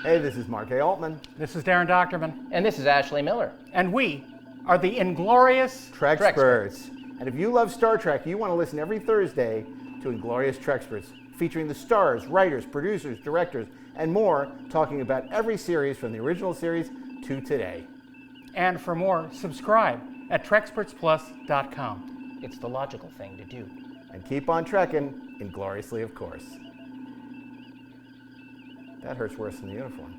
Hey, this is Mark A. Altman. This is DAREN DOCHTERMAN. And this is Ashley Miller. And we are the Inglorious Treksperts. And if you love Star Trek, you want to listen every Thursday to Inglorious Treksperts, featuring the stars, writers, producers, directors, and more, talking about every series from the original series to today. And for more, subscribe at trekspertsplus.com. It's the logical thing to do. And keep on trekking, ingloriously, of course. That hurts worse than the uniform.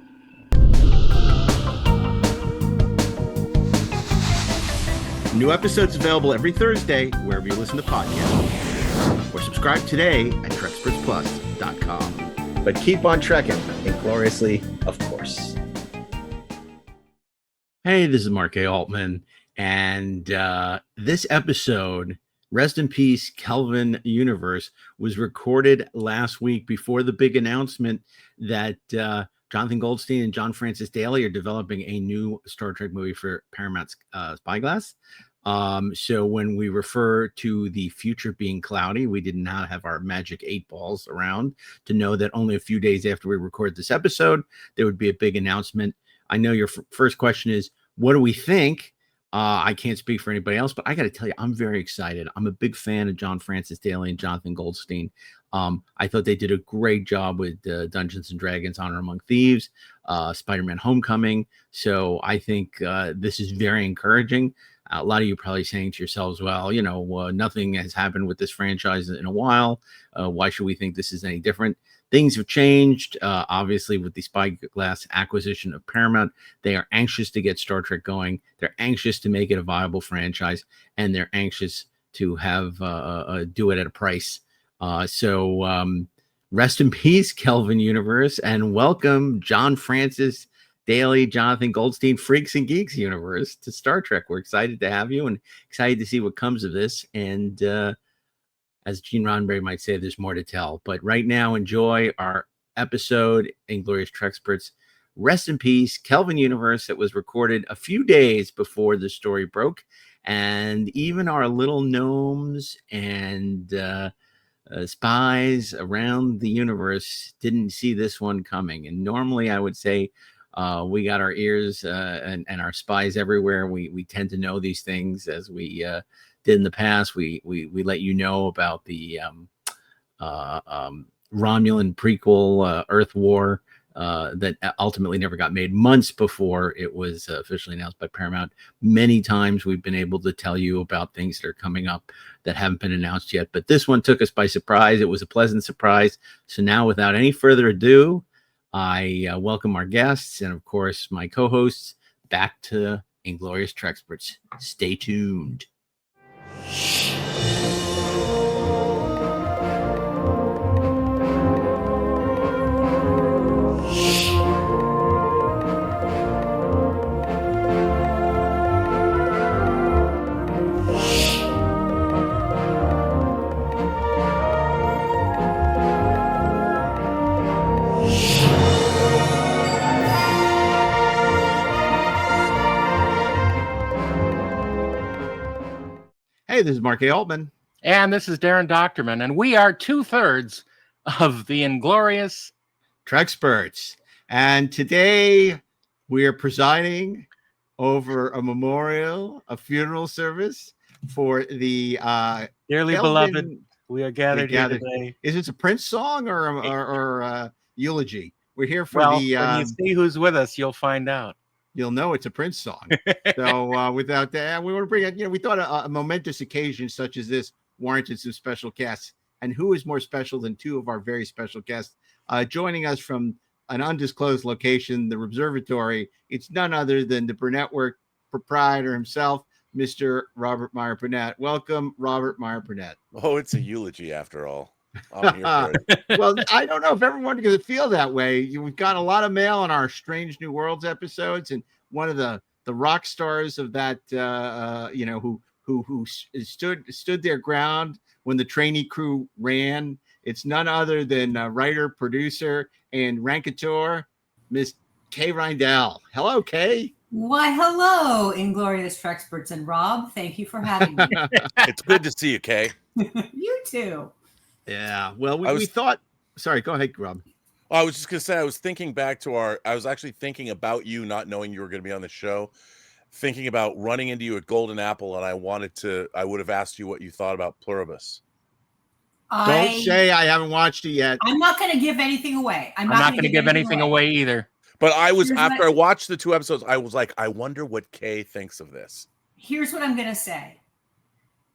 New episodes available every Thursday wherever you listen to podcasts. Or subscribe today at Trekspertsplus.com. But keep on trekking, ingloriously, of course. Hey, this is Mark A. Altman, and this episode, Rest in Peace, Kelvin Universe, was recorded last week before the big announcement that Jonathan Goldstein and John Francis Daley are developing a new Star Trek movie for Paramount's Spyglass. So when we refer to the future being cloudy, we did not have our magic 8 balls around to know that only a few days after we record this episode, there would be a big announcement. I know your first question is, what do we think? I can't speak for anybody else, but I got to tell you, I'm very excited. I'm a big fan of John Francis Daley and Jonathan Goldstein. I thought they did a great job with Dungeons and Dragons, Honor Among Thieves, Spider-Man Homecoming. So I think this is very encouraging. A lot of you probably saying to yourselves, well, you know, nothing has happened with this franchise in a while. Why should we think this is any different? Things have changed, obviously, with the Spyglass acquisition of Paramount. They are anxious to get Star Trek going. They're anxious to make it a viable franchise, and they're anxious to have do it at a price. So rest in peace, Kelvin Universe, and welcome John Francis Daley, Jonathan Goldstein, Freaks and Geeks Universe to Star Trek. We're excited to have you and excited to see what comes of this. And as Gene Roddenberry might say, there's more to tell. But right now, enjoy our episode, Inglorious Treksperts. Rest in peace, Kelvin Universe, that was recorded a few days before the story broke. And even our little gnomes and spies around the universe didn't see this one coming. And normally I would say we got our ears and our spies everywhere. We tend to know these things as we did in the past. We let you know about the Romulan prequel, Earth War, that ultimately never got made months before it was officially announced by Paramount. Many times we've been able to tell you about things that are coming up that haven't been announced yet, but this one took us by surprise. It was a pleasant surprise. So now, without any further ado, I welcome our guests and, of course, my co-hosts back to Inglorious Treksperts. Stay tuned. Hey, this is Mark A. Altman. And this is DAREN DOCHTERMAN. And we are 2/3 of the Inglorious Treksperts. And today we are presiding over a memorial, a funeral service for the dearly Kelvin, beloved. We are gathered here today. Is this a Prince song or eulogy? We're here for when the. you see who's with us, you'll find out. You'll know it's a Prince song. So without that, we want to bring it. You know, we thought a momentous occasion such as this warranted some special guests. And who is more special than two of our very special guests joining us from an undisclosed location, the Observatory? It's none other than the Burnett Work proprietor himself, Mr. Robert Meyer Burnett. Welcome, Robert Meyer Burnett. Oh, it's a eulogy after all. I'm here for it. Well, I don't know if everyone can feel that way. We've got a lot of mail on our Strange New Worlds episodes, and one of the rock stars of that, who stood their ground when the trainee crew ran. It's none other than writer, producer, and raconteur, Miss Kay Reindell. Hello, Kay. Why, hello, Inglorious Treksperts and Rob. Thank you for having me. It's good to see you, Kay. You too. Yeah. Well, we thought. Sorry, go ahead, Rob. I was just gonna say, I was thinking back to I was actually thinking about you, not knowing you were gonna be on the show, thinking about running into you at Golden Apple, and I would have asked you what you thought about Pluribus. Don't say I haven't watched it yet. I'm not going to give anything away. I'm not going to give anything away either. But I was, after I watched the 2 episodes, I was like, I wonder what Kay thinks of this. Here's what I'm going to say.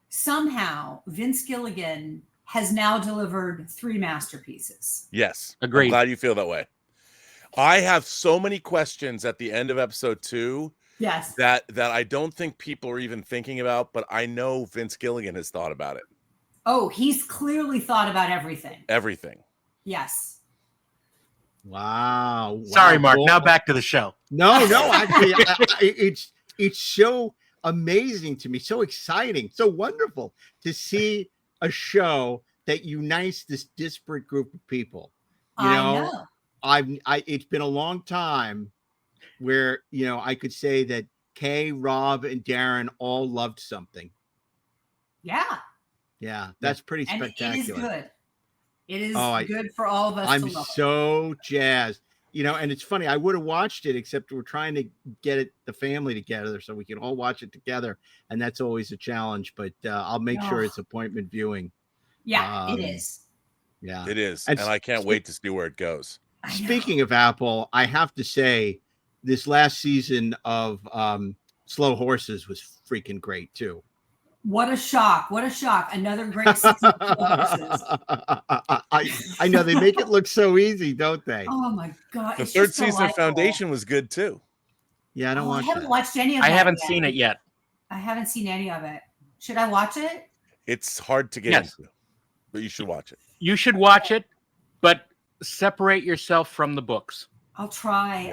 Somehow, Vince Gilligan has now delivered 3 masterpieces. Yes. Agreed. I'm glad you feel that way. I have so many questions at the end of episode 2. Yes. That I don't think people are even thinking about, but I know Vince Gilligan has thought about it. Oh, he's clearly thought about everything. Everything. Yes. Wow. Sorry, Mark. Now back to the show. No, actually, it's so amazing to me, so exciting, so wonderful to see a show that unites this disparate group of people. You know. It's been a long time where, you know, I could say that Kay, Rob, and Darren all loved something. Yeah, that's pretty spectacular. And it is good. It is good for all of us. I'm so jazzed. You know, and it's funny, I would have watched it, except we're trying to get the family together so we can all watch it together. And that's always a challenge, but I'll make sure it's appointment viewing. Yeah, it is. Yeah, it is. And I can't wait to see where it goes. Speaking of Apple, I have to say this last season of Slow Horses was freaking great too. What a shock. What a shock. Another great season of Slow Horses. I know they make it look so easy, don't they? Oh my God. The 3rd season of Foundation was good too. Yeah, I haven't watched any of it. I haven't seen it yet. I haven't seen any of it. Should I watch it? It's hard to get into, but you should watch it. You should watch it, but separate yourself from the books. I'll try.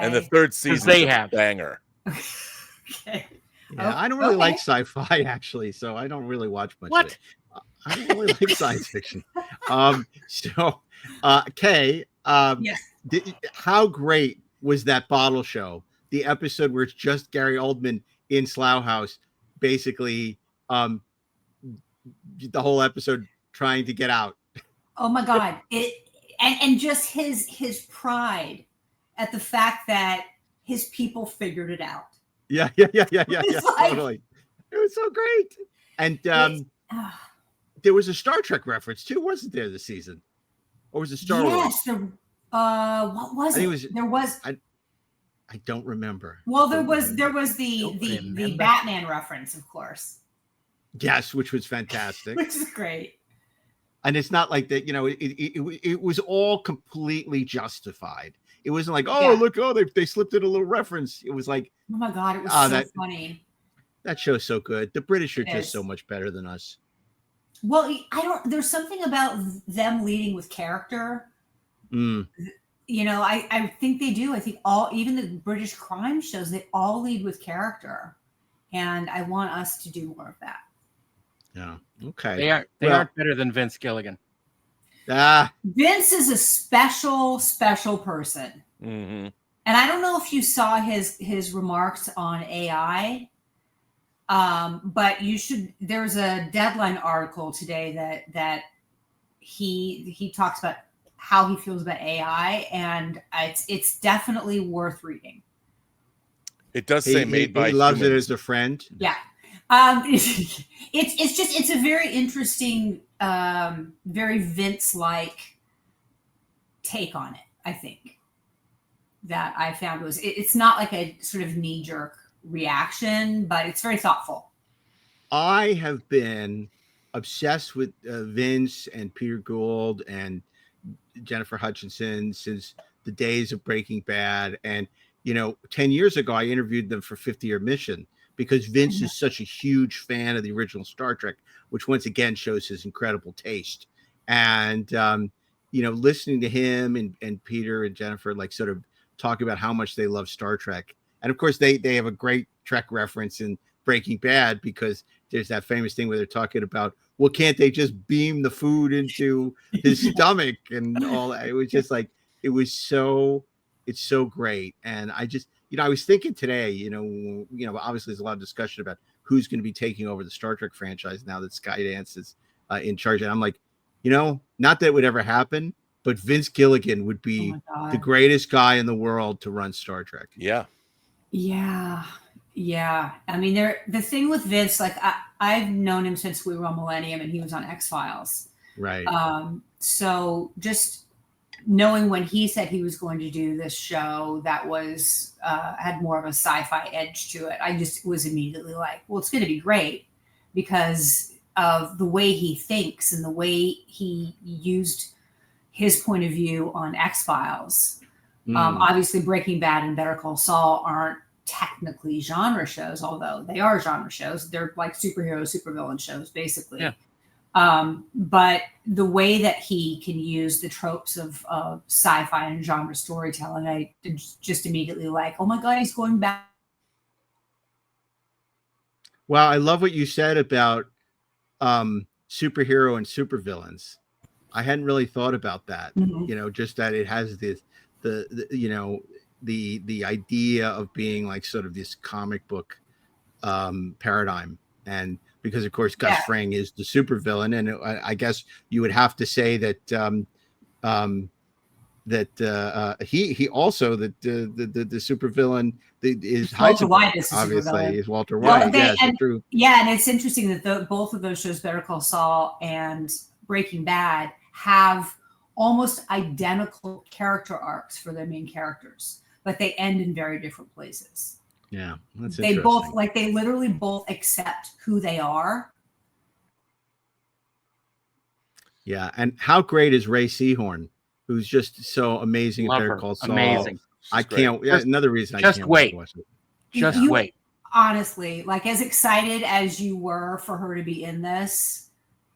And the 3rd season is a banger. Okay. Yeah, I don't really like sci-fi actually, so I don't really watch much of it. I don't really like science fiction. Kay, how great was that bottle show? The episode where it's just Gary Oldman in Slough House, basically the whole episode trying to get out. Oh my God. And just his pride at the fact that his people figured it out. Yeah, totally. It was so great. And there was a Star Trek reference too, wasn't there, this season? Or was it Star Wars? Yes. What was it? There was. I don't remember. Well, there was the Batman reference, of course. Yes, which was fantastic. Which is great. And it's not like that, you know, it was all completely justified. It wasn't like, they slipped in a little reference. It was like, oh my God, it was so funny. That show's so good. The British are just so much better than us. Well, there's something about them leading with character. Mm. You know, I think they do. I think even the British crime shows, they all lead with character. And I want us to do more of that. Yeah. Okay. They aren't better than Vince Gilligan. Vince is a special person. Mm-hmm. And I don't know if you saw his remarks on AI, but you should. There's a Deadline article today that he talks about how he feels about AI, and it's definitely worth reading. It does say made by. He loves humans. it as a friend. Yeah. It's a very interesting, very Vince-like take on it. I think that I found it's not like a sort of knee-jerk reaction, but it's very thoughtful. I have been obsessed with Vince and Peter Gould and Jennifer Hutchinson since the days of Breaking Bad. And, 10 years ago, I interviewed them for 50-Year Mission because Vince is such a huge fan of the original Star Trek, which once again shows his incredible taste. And, listening to him and Peter and Jennifer, like sort of talk about how much they love Star Trek. And of course, they have a great Trek reference in Breaking Bad because there's that famous thing where they're talking about, well, can't they just beam the food into his stomach and all that? It was just like, it's so great. And I just, I was thinking today, obviously there's a lot of discussion about who's going to be taking over the Star Trek franchise now that Skydance is in charge. And I'm like, not that it would ever happen, but Vince Gilligan would Oh be my God. the greatest guy in the world to run Star Trek. Yeah. Yeah. Yeah. I mean, the thing with Vince, like I've known him since we were on Millennium and he was on X-Files. Right. So just knowing when he said he was going to do this show that was had more of a sci-fi edge to it, I just was immediately like, well, it's going to be great because of the way he thinks and the way he used his point of view on X-Files. Obviously, Breaking Bad and Better Call Saul aren't technically genre shows, although they are genre shows. They're like superhero, supervillain shows, basically. Yeah. But the way that he can use the tropes of sci-fi and genre storytelling, I just immediately like, oh my God, he's going back. Well, I love what you said about superhero and supervillains. I hadn't really thought about that. Mhm. You know, just that it has the you know, the idea of being like sort of this comic book paradigm, and because of course Gus Yeah. Fring is the supervillain, and I guess you would have to say that he also the supervillain is Walter White Heisenberg, is the obviously supervillain. is Walter Well, White. Yes, and- true. Yeah, and it's interesting that both of those shows, Better Call Saul and Breaking Bad, have almost identical character arcs for their main characters, but they end in very different places. Yeah, that's They interesting. both, like, they literally both accept who they are. Yeah, and how great is Ray Seahorn, who's just so amazing at Love Better her. Call Saul. Amazing. I She's great. can't. Yeah, another reason I just can't wait. watch it. Just You- wait. Honestly, like, as excited as you were for her to be in this,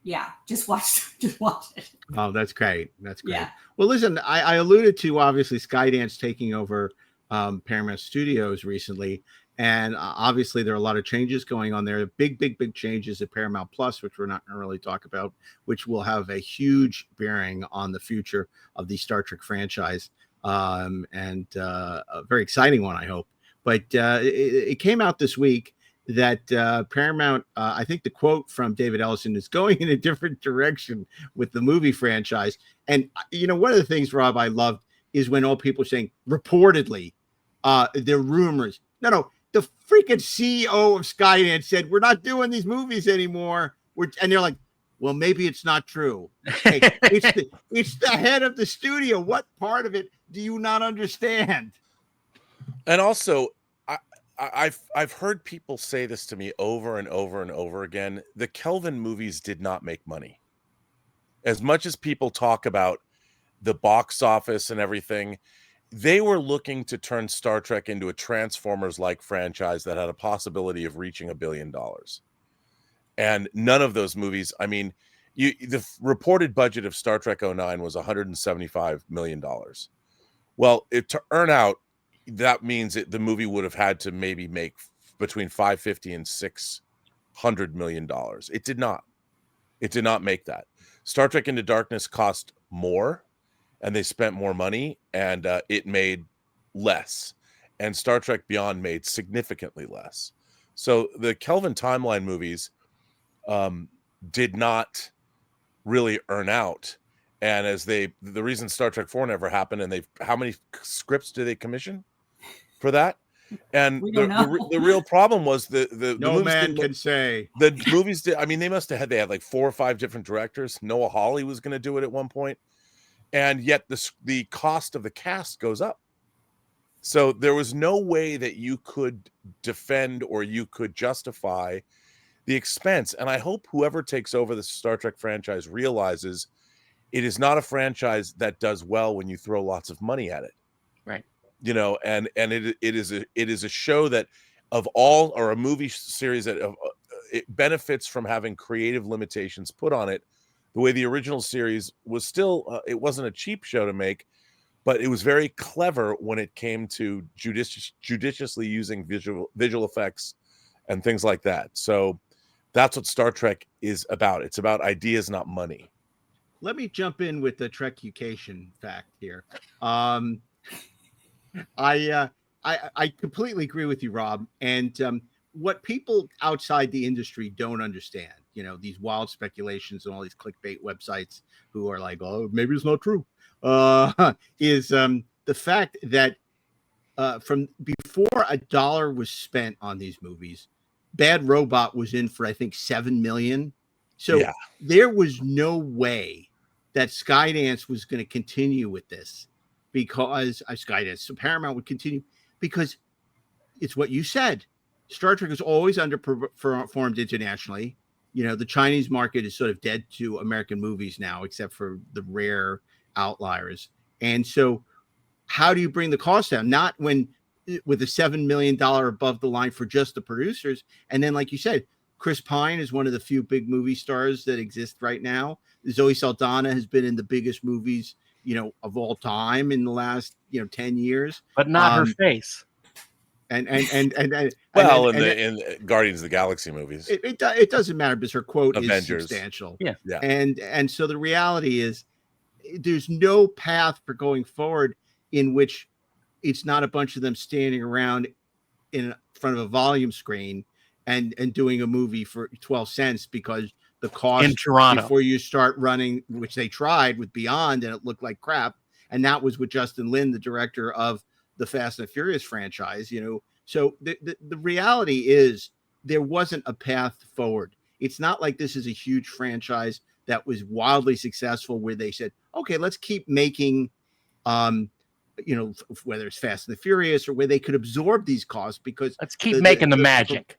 yeah, just watch it. Oh, that's great. That's great. Yeah. Well, listen, I alluded to obviously Skydance taking over Paramount Studios recently, and obviously there are a lot of changes going on there. Big changes at Paramount Plus, which we're not going to really talk about, which will have a huge bearing on the future of the Star Trek franchise, and a very exciting one, I hope. But it came out this week that Paramount, I think the quote from David Ellison is going in a different direction with the movie franchise. And, you know, one of the things, Rob, I loved is when all people are saying reportedly, they're rumors. No, the freaking CEO of Skydance said, we're not doing these movies anymore. And they're like, well, maybe it's not true. Hey, it's the head of the studio. What part of it do you not understand? And also, I've heard people say this to me over and over and over again. The Kelvin movies did not make money. As much as people talk about the box office and everything, they were looking to turn Star Trek into a Transformers-like franchise that had a possibility of reaching $1 billion. And none of those movies, I mean, the reported budget of Star Trek 09 was $175 million. Well, to earn out, that means the movie would have had to maybe make between $550 and $600 million. It did not. It did not make that. Star Trek Into Darkness cost more, and they spent more money, and it made less. And Star Trek Beyond made significantly less. So the Kelvin Timeline movies did not really earn out. And the reason Star Trek 4 never happened, and how many scripts did they commission for that? And the real problem was the No movies man didn't can look- say. the movies did. I mean, they had like 4 or 5 different directors. Noah Hawley was going to do it at one point, and yet the cost of the cast goes up. So there was no way that you could defend or you could justify the expense. And I hope whoever takes over the Star Trek franchise realizes it is not a franchise that does well when you throw lots of money at it. Right. You know, and it is a show that a movie series that it benefits from having creative limitations put on it. The way the original series was still, it wasn't a cheap show to make, but it was very clever when it came to judiciously using visual effects and things like that. So that's what Star Trek is about. It's about ideas, not money. Let me jump in with the Trecucation fact here. I completely agree with you, Rob. And what people outside the industry don't understand, you know, these wild speculations and all these clickbait websites who are like, oh, maybe it's not true. is the fact that from before a dollar was spent on these movies, Bad Robot was in for I think $7 million. So there was no way that Skydance was going to continue with this, because so Paramount would continue, because it's what you said. Star Trek is always underperformed internationally. You know, the Chinese market is sort of dead to American movies now, except for the rare outliers. And so how do you bring the cost down? Not with a $7 million above the line for just the producers. And then, like you said, Chris Pine is one of the few big movie stars that exist right now. Zoe Saldana has been in the biggest movies, you know, of all time in the last, 10 years. But not her face. And in Guardians of the Galaxy movies, it doesn't matter because her quote Avengers. is substantial. Yeah. And so the reality is there's no path for going forward in which it's not a bunch of them standing around in front of a volume screen and doing a movie for 12 cents because the cost in Toronto before you start running, which they tried with Beyond and it looked like crap. And that was with Justin Lin, the director of the Fast and Furious franchise, So the reality is there wasn't a path forward. It's not like this is a huge franchise that was wildly successful where they said, okay, let's keep making, whether it's Fast and the Furious or where they could absorb these costs because let's keep making the magic.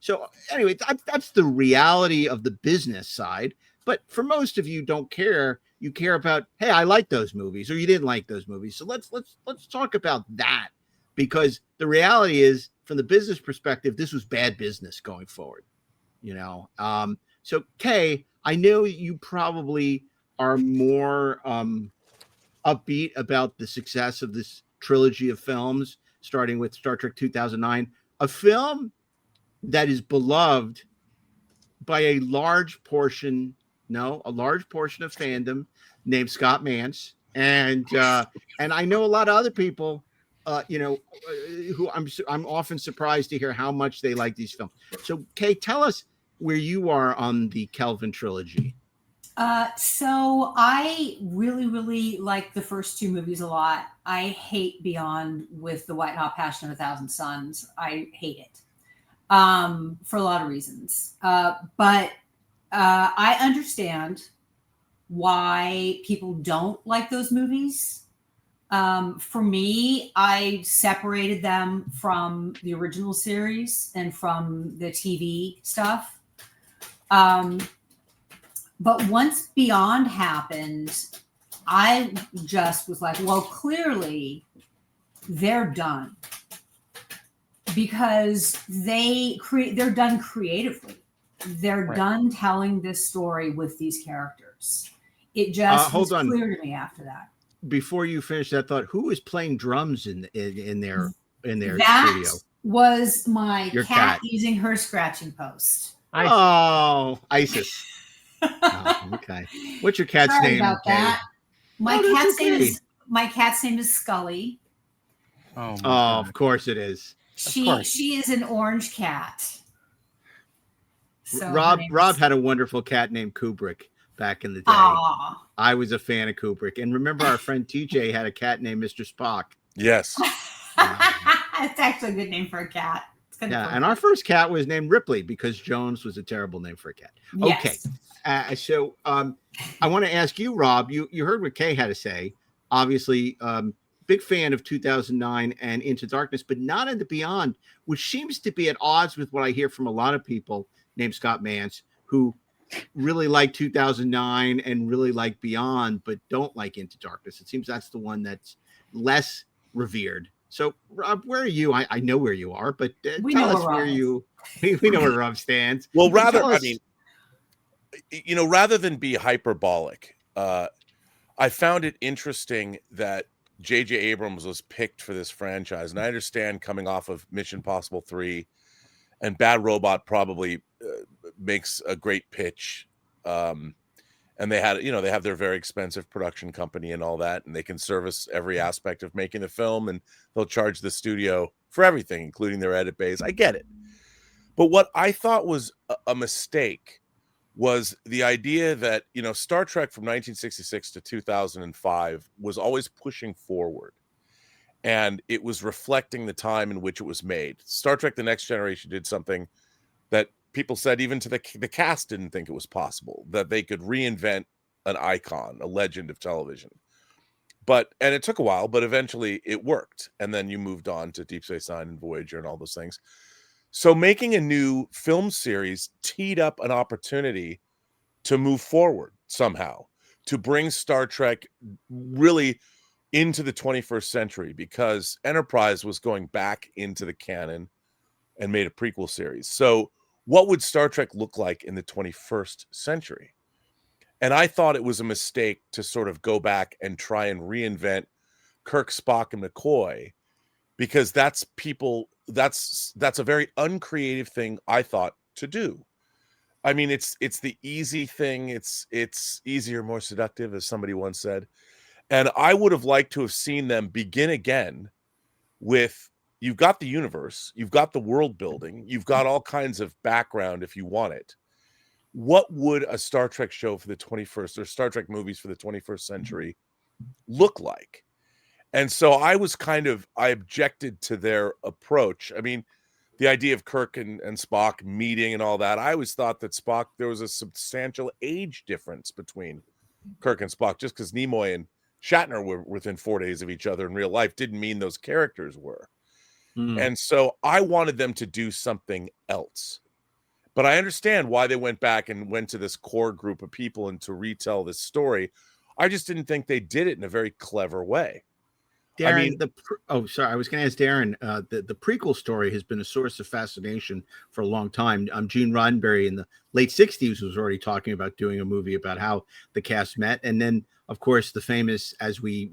So anyway, that's the reality of the business side. But for most of you don't care. You care about, hey, I like those movies or you didn't like those movies. So let's talk about that, because the reality is from the business perspective, this was bad business going forward, So Kay, I know you probably are more upbeat about the success of this trilogy of films, starting with Star Trek 2009, a film that is beloved by a large portion of fandom named Scott Mance. And I know a lot of other people, who I'm often surprised to hear how much they like these films. So Kay, tell us where you are on the Kelvin trilogy. So I really, really like the first two movies a lot. I hate Beyond with the White Hot Passion of 1,000 Suns. I hate it for a lot of reasons. But I understand why people don't like those movies. For me, I separated them from the original series and from the TV stuff. But once Beyond happened, I just was like, well, clearly they're done because they're done creatively. They're done telling this story with these characters. It just was clear to me after that. Before you finish that thought, who is playing drums in their that studio? Was my cat using her scratching post. Isis. Oh, okay. What's your cat's Sorry name? About that. My cat's name is Scully. Oh, of course it is. She is an orange cat. So Rob had a wonderful cat named Kubrick back in the day. Aww. I was a fan of Kubrick. And remember our friend TJ had a cat named Mr. Spock. Yes. It's actually a good name for a cat. And our first cat was named Ripley because Jones was a terrible name for a cat. Yes. Okay. So I want to ask you, Rob, you heard what Kay had to say. Obviously, big fan of 2009 and Into Darkness, but not Into Beyond, which seems to be at odds with what I hear from a lot of people named Scott Mance, who really like 2009 and really like Beyond, but don't like Into Darkness. It seems that's the one that's less revered. So, Rob, where are you? I know where you are, but tell us where you. We know where Rob stands. Well, rather than be hyperbolic, I found it interesting that J.J. Abrams was picked for this franchise, and I understand coming off of Mission Impossible 3, and Bad Robot probably makes a great pitch. And they have their very expensive production company and all that, and they can service every aspect of making the film, and they'll charge the studio for everything, including their edit bays. I get it. But what I thought was a mistake was the idea that, you know, Star Trek from 1966 to 2005 was always pushing forward. And it was reflecting the time in which it was made. Star Trek The Next Generation did something that people said even to the cast didn't think it was possible, that they could reinvent an icon, a legend of television. And it took a while, but eventually it worked. And then you moved on to Deep Space Nine and Voyager and all those things. So making a new film series teed up an opportunity to move forward somehow, to bring Star Trek really into the 21st century, because Enterprise was going back into the canon and made a prequel series. So what would Star Trek look like in the 21st century? And I thought it was a mistake to sort of go back and try and reinvent Kirk, Spock, and McCoy, because that's a very uncreative thing, I thought, to do. I mean, it's the easy thing. It's easier, more seductive, as somebody once said. And I would have liked to have seen them begin again with, you've got the universe, you've got the world building, you've got all kinds of background if you want it. What would a Star Trek show for the 21st, or Star Trek movies for the 21st century look like? And so I objected to their approach. I mean, the idea of Kirk and Spock meeting and all that, I always thought that Spock, there was a substantial age difference between Kirk and Spock. Just because Nimoy and Shatner were within 4 days of each other in real life didn't mean those characters were. And so I wanted them to do something else. But I understand why they went back and went to this core group of people and to retell this story. I just didn't think they did it in a very clever way. Darren, I was going to ask Darren, the prequel story has been a source of fascination for a long time. Gene Roddenberry in the late 60s was already talking about doing a movie about how the cast met. And then, of course, the famous, as we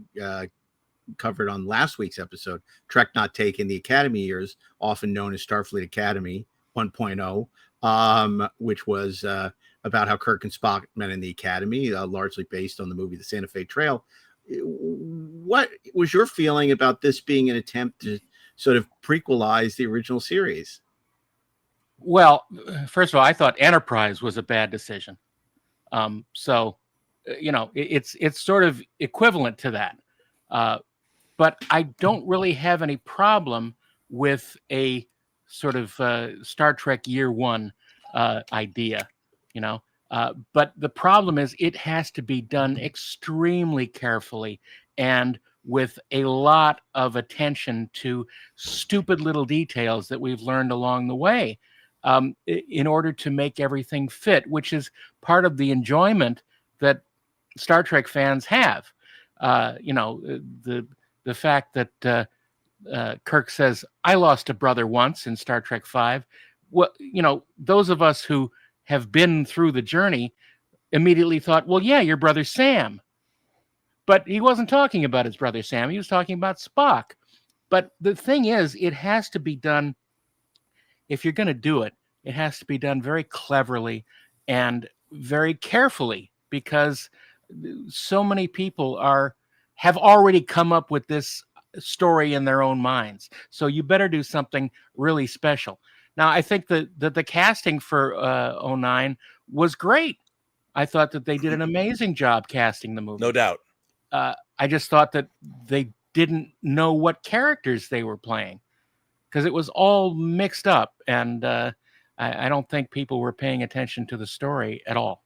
covered on last week's episode, Trek Not Taken, the Academy Years, often known as Starfleet Academy 1.0, which was about how Kirk and Spock met in the Academy, largely based on the movie The Santa Fe Trail. What was your feeling about this being an attempt to sort of prequelize the original series? Well, first of all, I thought Enterprise was a bad decision. It's sort of equivalent to that. But I don't really have any problem with a sort of Star Trek Year One idea, but the problem is it has to be done extremely carefully and with a lot of attention to stupid little details that we've learned along the way, in order to make everything fit, which is part of the enjoyment that Star Trek fans have. The fact that Kirk says, "I lost a brother once" in Star Trek V. Well, those of us who have been through the journey immediately thought, well, yeah, your brother Sam. But he wasn't talking about his brother Sam. He was talking about Spock. But the thing is, it has to be done, if you're going to do it, it has to be done very cleverly and very carefully, because so many people have already come up with this story in their own minds. So you better do something really special. Now, I think that the casting for 09 was great. I thought that they did an amazing job casting the movie. No doubt. I just thought that they didn't know what characters they were playing, because it was all mixed up. And I don't think people were paying attention to the story at all.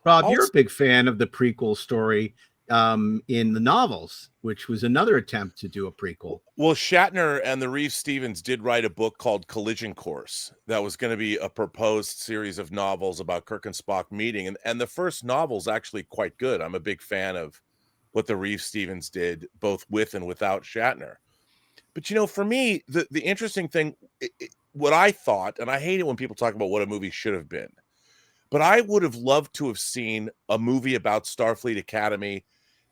Rob, you're a big fan of the prequel story in the novels, which was another attempt to do a prequel. Well, Shatner and the Reeve Stevens did write a book called Collision Course that was going to be a proposed series of novels about Kirk and Spock meeting. And the first novel's actually quite good. I'm a big fan of what the Reeve Stevens did, both with and without Shatner. But, for me, the interesting thing, what I thought, and I hate it when people talk about what a movie should have been, but I would have loved to have seen a movie about Starfleet Academy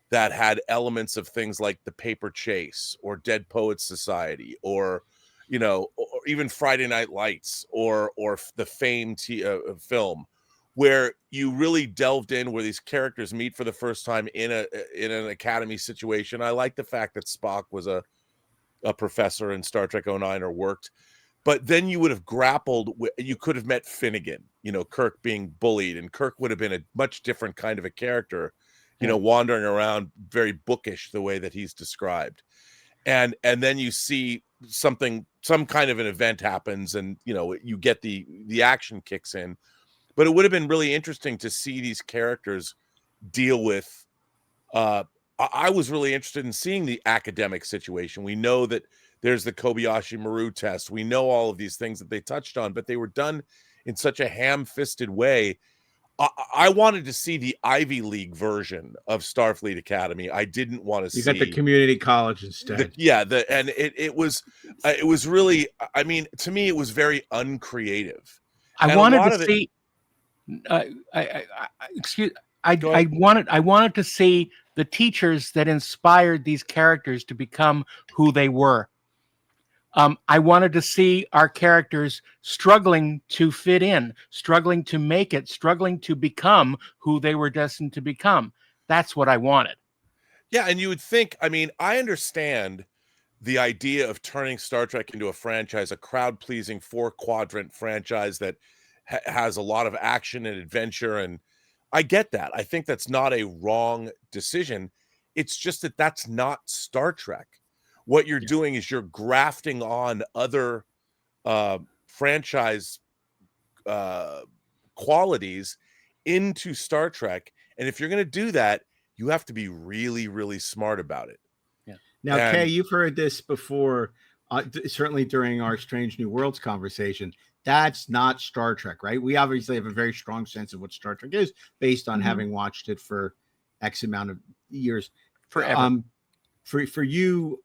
that had elements of things like The Paper Chase or Dead Poets Society, or even Friday Night Lights, or the Fame film, where you really delved in, where these characters meet for the first time in an Academy situation. I like the fact that Spock was a professor in Star Trek 09, or worked, but then you would have grappled with, you could have met Finnegan, you know, Kirk being bullied, and Kirk would have been a much different kind of a character, you know, wandering around very bookish the way that he's described. And then you see some kind of an event happens, and you know, you get the action kicks in. But it would have been really interesting to see these characters deal with. I was really interested in seeing the academic situation. We know that there's the Kobayashi Maru test. We know all of these things that they touched on, but they were done in such a ham-fisted way. I wanted to see the Ivy League version of Starfleet Academy. I didn't want to see. You got the community college instead. And it was really, I mean, to me, it was very uncreative. I wanted to see. I wanted to see the teachers that inspired these characters to become who they were. I wanted to see our characters struggling to fit in, struggling to make it, struggling to become who they were destined to become. That's what I wanted. Yeah, and you would think, I mean, I understand the idea of turning Star Trek into a franchise, a crowd-pleasing 4-quadrant franchise that has a lot of action and adventure, and I get that. I think that's not a wrong decision. It's just that that's not Star Trek. What you're doing is you're grafting on other franchise qualities into Star Trek. And if you're going to do that, you have to be really, really smart about it. Yeah. Now, Kay, you've heard this before, certainly during our Strange New Worlds conversation. That's not Star Trek, right? We obviously have a very strong sense of what Star Trek is based on having watched it for X amount of years. Forever. For you,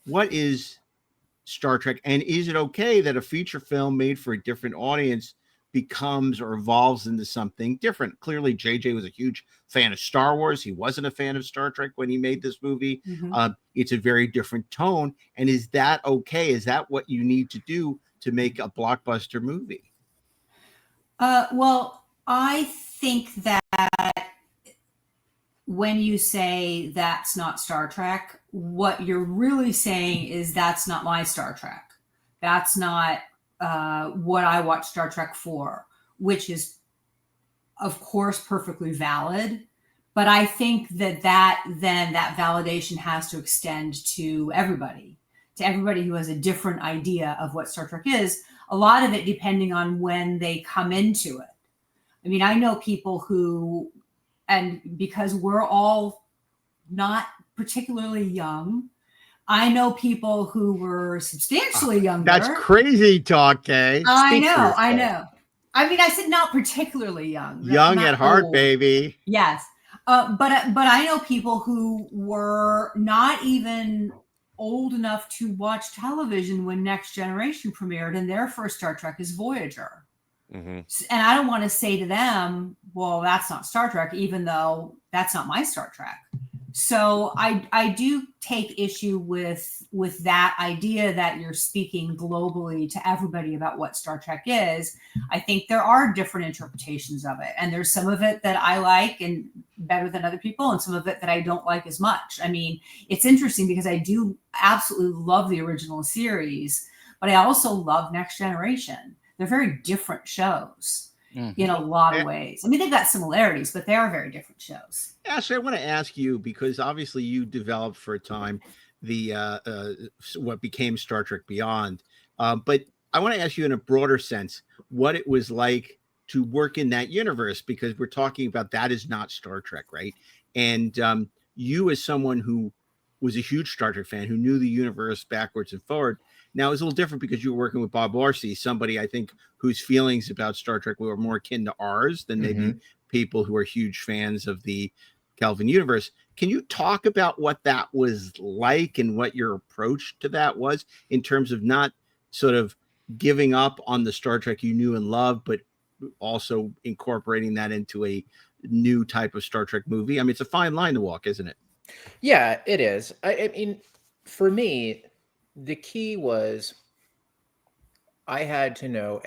what is Star Trek? And is it okay that a feature film made for a different audience becomes or evolves into something different? Clearly, JJ was a huge fan of Star Wars. He wasn't a fan of Star Trek when he made this movie. It's a very different tone. And is that okay? Is that what you need to do to make a blockbuster movie? Well, I think that when you say that's not Star Trek, what you're really saying is that's not my Star Trek. That's not what I watch Star Trek for, which is, of course, perfectly valid. But I think that validation has to extend to everybody who has a different idea of what Star Trek is. A lot of it depending on when they come into it. I mean, I know people who, and because we're all not particularly young, I know people who were substantially younger. That's crazy talk, Kay. I know. I mean, I said not particularly young. Young at heart, baby. Yes. But I know people who were not even old enough to watch television when Next Generation premiered, and their first Star Trek is Voyager. And I don't want to say to them, well, that's not Star Trek, even though that's not my Star Trek. So I do take issue with that idea that you're speaking globally to everybody about what Star Trek is. I think there are different interpretations of it, and there's some of it that I like and better than other people, and some of it that I don't like as much. I mean, it's interesting because I do absolutely love the original series, but I also love Next Generation. They're very different shows in a lot of ways. I mean, they've got similarities, but they are very different shows. Ashley, I want to ask you, because obviously you developed for a time the what became Star Trek Beyond. But I want to ask you in a broader sense what it was like to work in that universe, because we're talking about that is not Star Trek, right? And you, as someone who was a huge Star Trek fan, who knew the universe backwards and forward. Now, it's a little different because you were working with Bob Orci, somebody I think whose feelings about Star Trek were more akin to ours than maybe people who are huge fans of the Kelvin universe. Can you talk about what that was like and what your approach to that was in terms of not sort of giving up on the Star Trek you knew and loved, but also incorporating that into a new type of Star Trek movie? I mean, it's a fine line to walk, isn't it? Yeah, it is. I mean, for me, the key was I had to know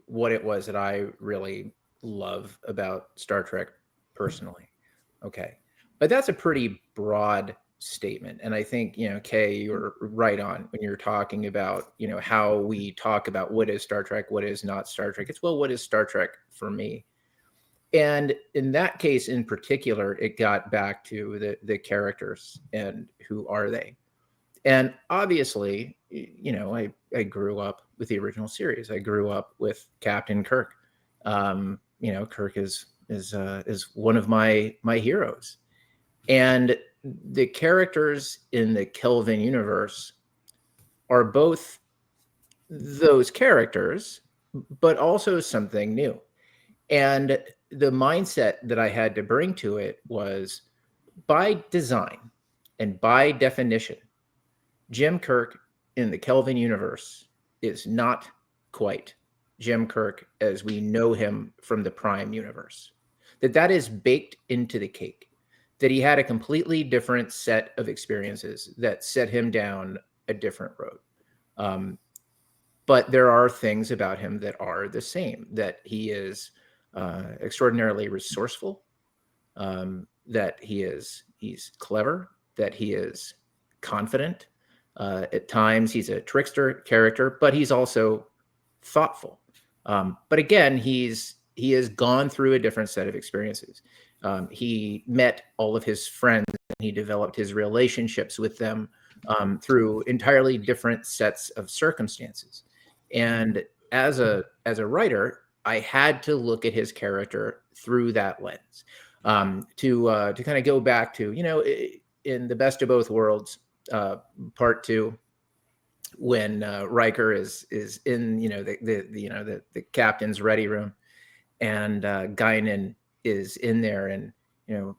what it was that I really love about Star Trek personally. Okay. But that's a pretty broad statement. And I think, Kay, you're right on when you're talking about, how we talk about what is Star Trek, what is not Star Trek. It's, well, what is Star Trek for me? And in that case in particular, it got back to the characters and who are they. And obviously, I grew up with the original series. I grew up with Captain Kirk. Kirk is one of my heroes. And the characters in the Kelvin universe are both those characters, but also something new. And the mindset that I had to bring to it was, by design and by definition, Jim Kirk in the Kelvin universe is not quite Jim Kirk as we know him from the Prime universe. That is baked into the cake. That he had a completely different set of experiences that set him down a different road. But there are things about him that are the same. That he is extraordinarily resourceful, that he's clever, that he is confident. At times he's a trickster character, but he's also thoughtful. But again, he has gone through a different set of experiences. He met all of his friends and he developed his relationships with them through entirely different sets of circumstances. And as a writer, I had to look at his character through that lens, to kind of go back to, in The Best of Both Worlds, part 2, when Riker is in, the captain's ready room, and Guinan is in there, and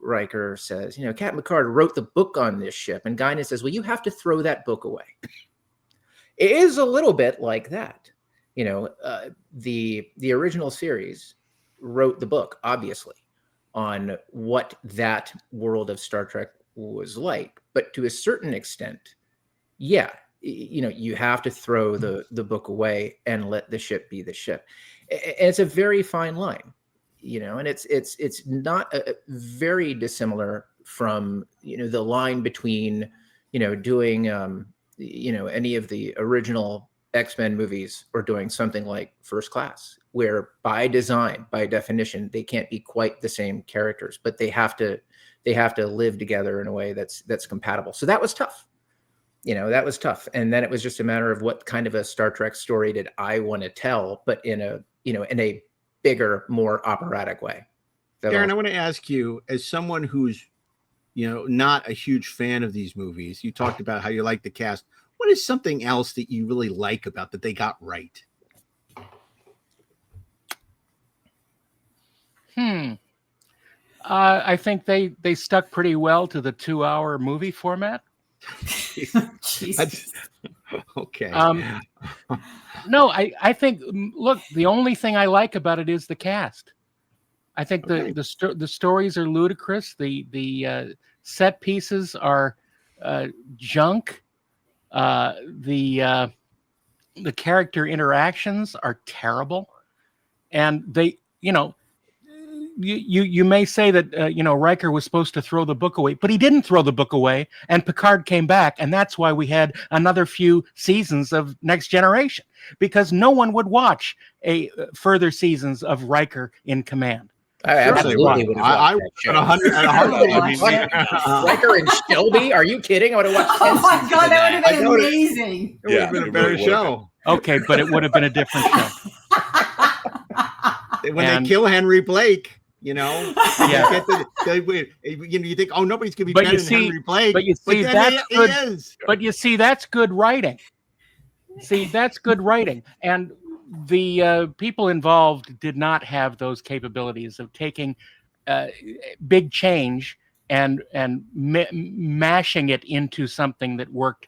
Riker says, Captain Picard wrote the book on this ship, and Guinan says, well, you have to throw that book away. It is a little bit like that. The original series wrote the book, obviously, on what that world of Star Trek was like. But to a certain extent, yeah, you have to throw the book away and let the ship be the ship. And it's a very fine line, and it's not very dissimilar from, the line between, doing, any of the original X-Men movies or doing something like First Class, where by design, by definition, they can't be quite the same characters, but they have to live together in a way that's compatible. So that was tough. That was tough. And then it was just a matter of what kind of a Star Trek story did I want to tell, but in a bigger, more operatic way. Darren, I want to ask you, as someone who's, not a huge fan of these movies, you talked about how you like the cast. What is something else that you really like about that they got right? I think they stuck pretty well to the 2-hour movie format. Jesus. Okay. No, I think, look, the only thing I like about it is the cast. I think the stories are ludicrous. The set pieces are junk. The character interactions are terrible, and they, you may say that Riker was supposed to throw the book away, but he didn't throw the book away, and Picard came back, and that's why we had another few seasons of Next Generation, because no one would watch further seasons of Riker in command. I absolutely would have watched that show. Riker and Shelby? Are you kidding? I would have watched 10 Oh my seasons God, of that would have been amazing. It would have been a better show. Okay, but it would have been a different show. When they kill Henry Blake, you Yeah. you think, oh, nobody's gonna be better than Henry Blake. But you see, that's good. But you see, that's good writing. And the people involved did not have those capabilities of taking big change and mashing it into something that worked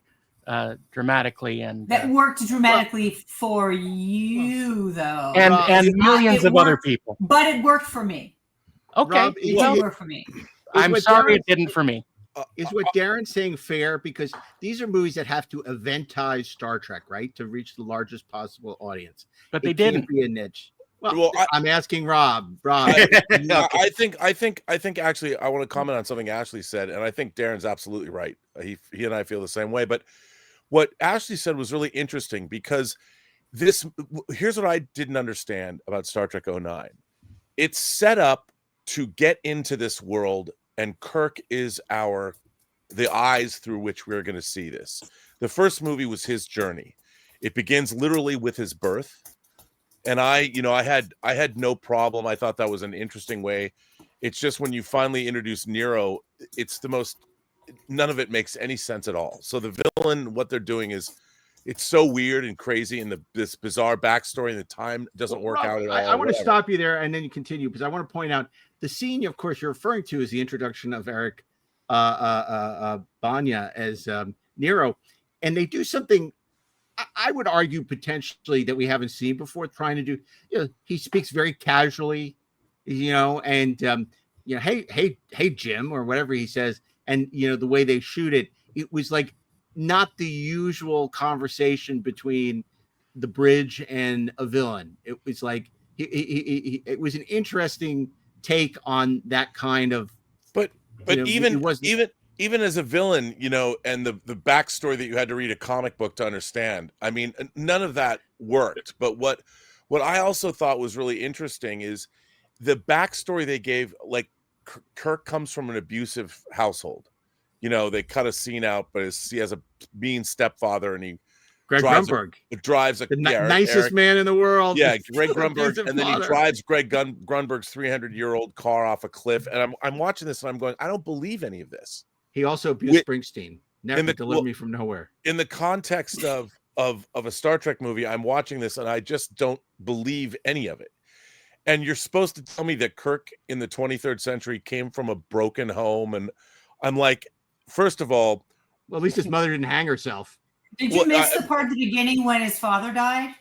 dramatically, and that worked dramatically for you, though, and millions of other people. But it worked for me. Okay, Rob, it worked for me. I'm sorry it didn't for me. Is what Darren's saying fair? Because these are movies that have to eventize Star Trek, right, to reach the largest possible audience. But they didn't. Can't be a niche. Well, I'm asking Rob. I think actually I want to comment on something Ashley said, and I think Darren's absolutely right. He and I feel the same way. But what Ashley said was really interesting because here's what I didn't understand about Star Trek 09. It's set up to get into this world, and Kirk is the eyes through which we're going to see this. The first movie was his journey. It begins literally with his birth. And I had no problem. I thought that was an interesting way. It's just when you finally introduce Nero, none of it makes any sense at all. So the villain, what they're doing is, it's so weird and crazy, and this bizarre backstory, and the time doesn't work out at all. I want to stop you there and then you continue, because I want to point out the scene, of course, you're referring to is the introduction of Eric Banya as Nero, and they do something I would argue potentially that we haven't seen before, trying to do, he speaks very casually, and hey Jim, or whatever he says, and the way they shoot it was like not the usual conversation between the bridge and a villain. It was like it was an interesting take on that kind of, but even as a villain, and the backstory that you had to read a comic book to understand, I mean, none of that worked. But what I also thought was really interesting is the backstory they gave. Like, Kirk comes from an abusive household. They cut a scene out, but he has a mean stepfather, and he Greg Grunberg drives the nicest Eric, man in the world. Yeah, Greg Grunberg, and then he drives Greg Grunberg's 300-year-old car off a cliff. And I'm watching this, and I'm going, I don't believe any of this. He also abused Springsteen. Never delivered me from nowhere. In the context of a Star Trek movie, I'm watching this, and I just don't believe any of it. And you're supposed to tell me that Kirk in the 23rd century came from a broken home, and I'm like, first of all, well, at least his mother didn't hang herself. Did you miss the part at the beginning when his father died?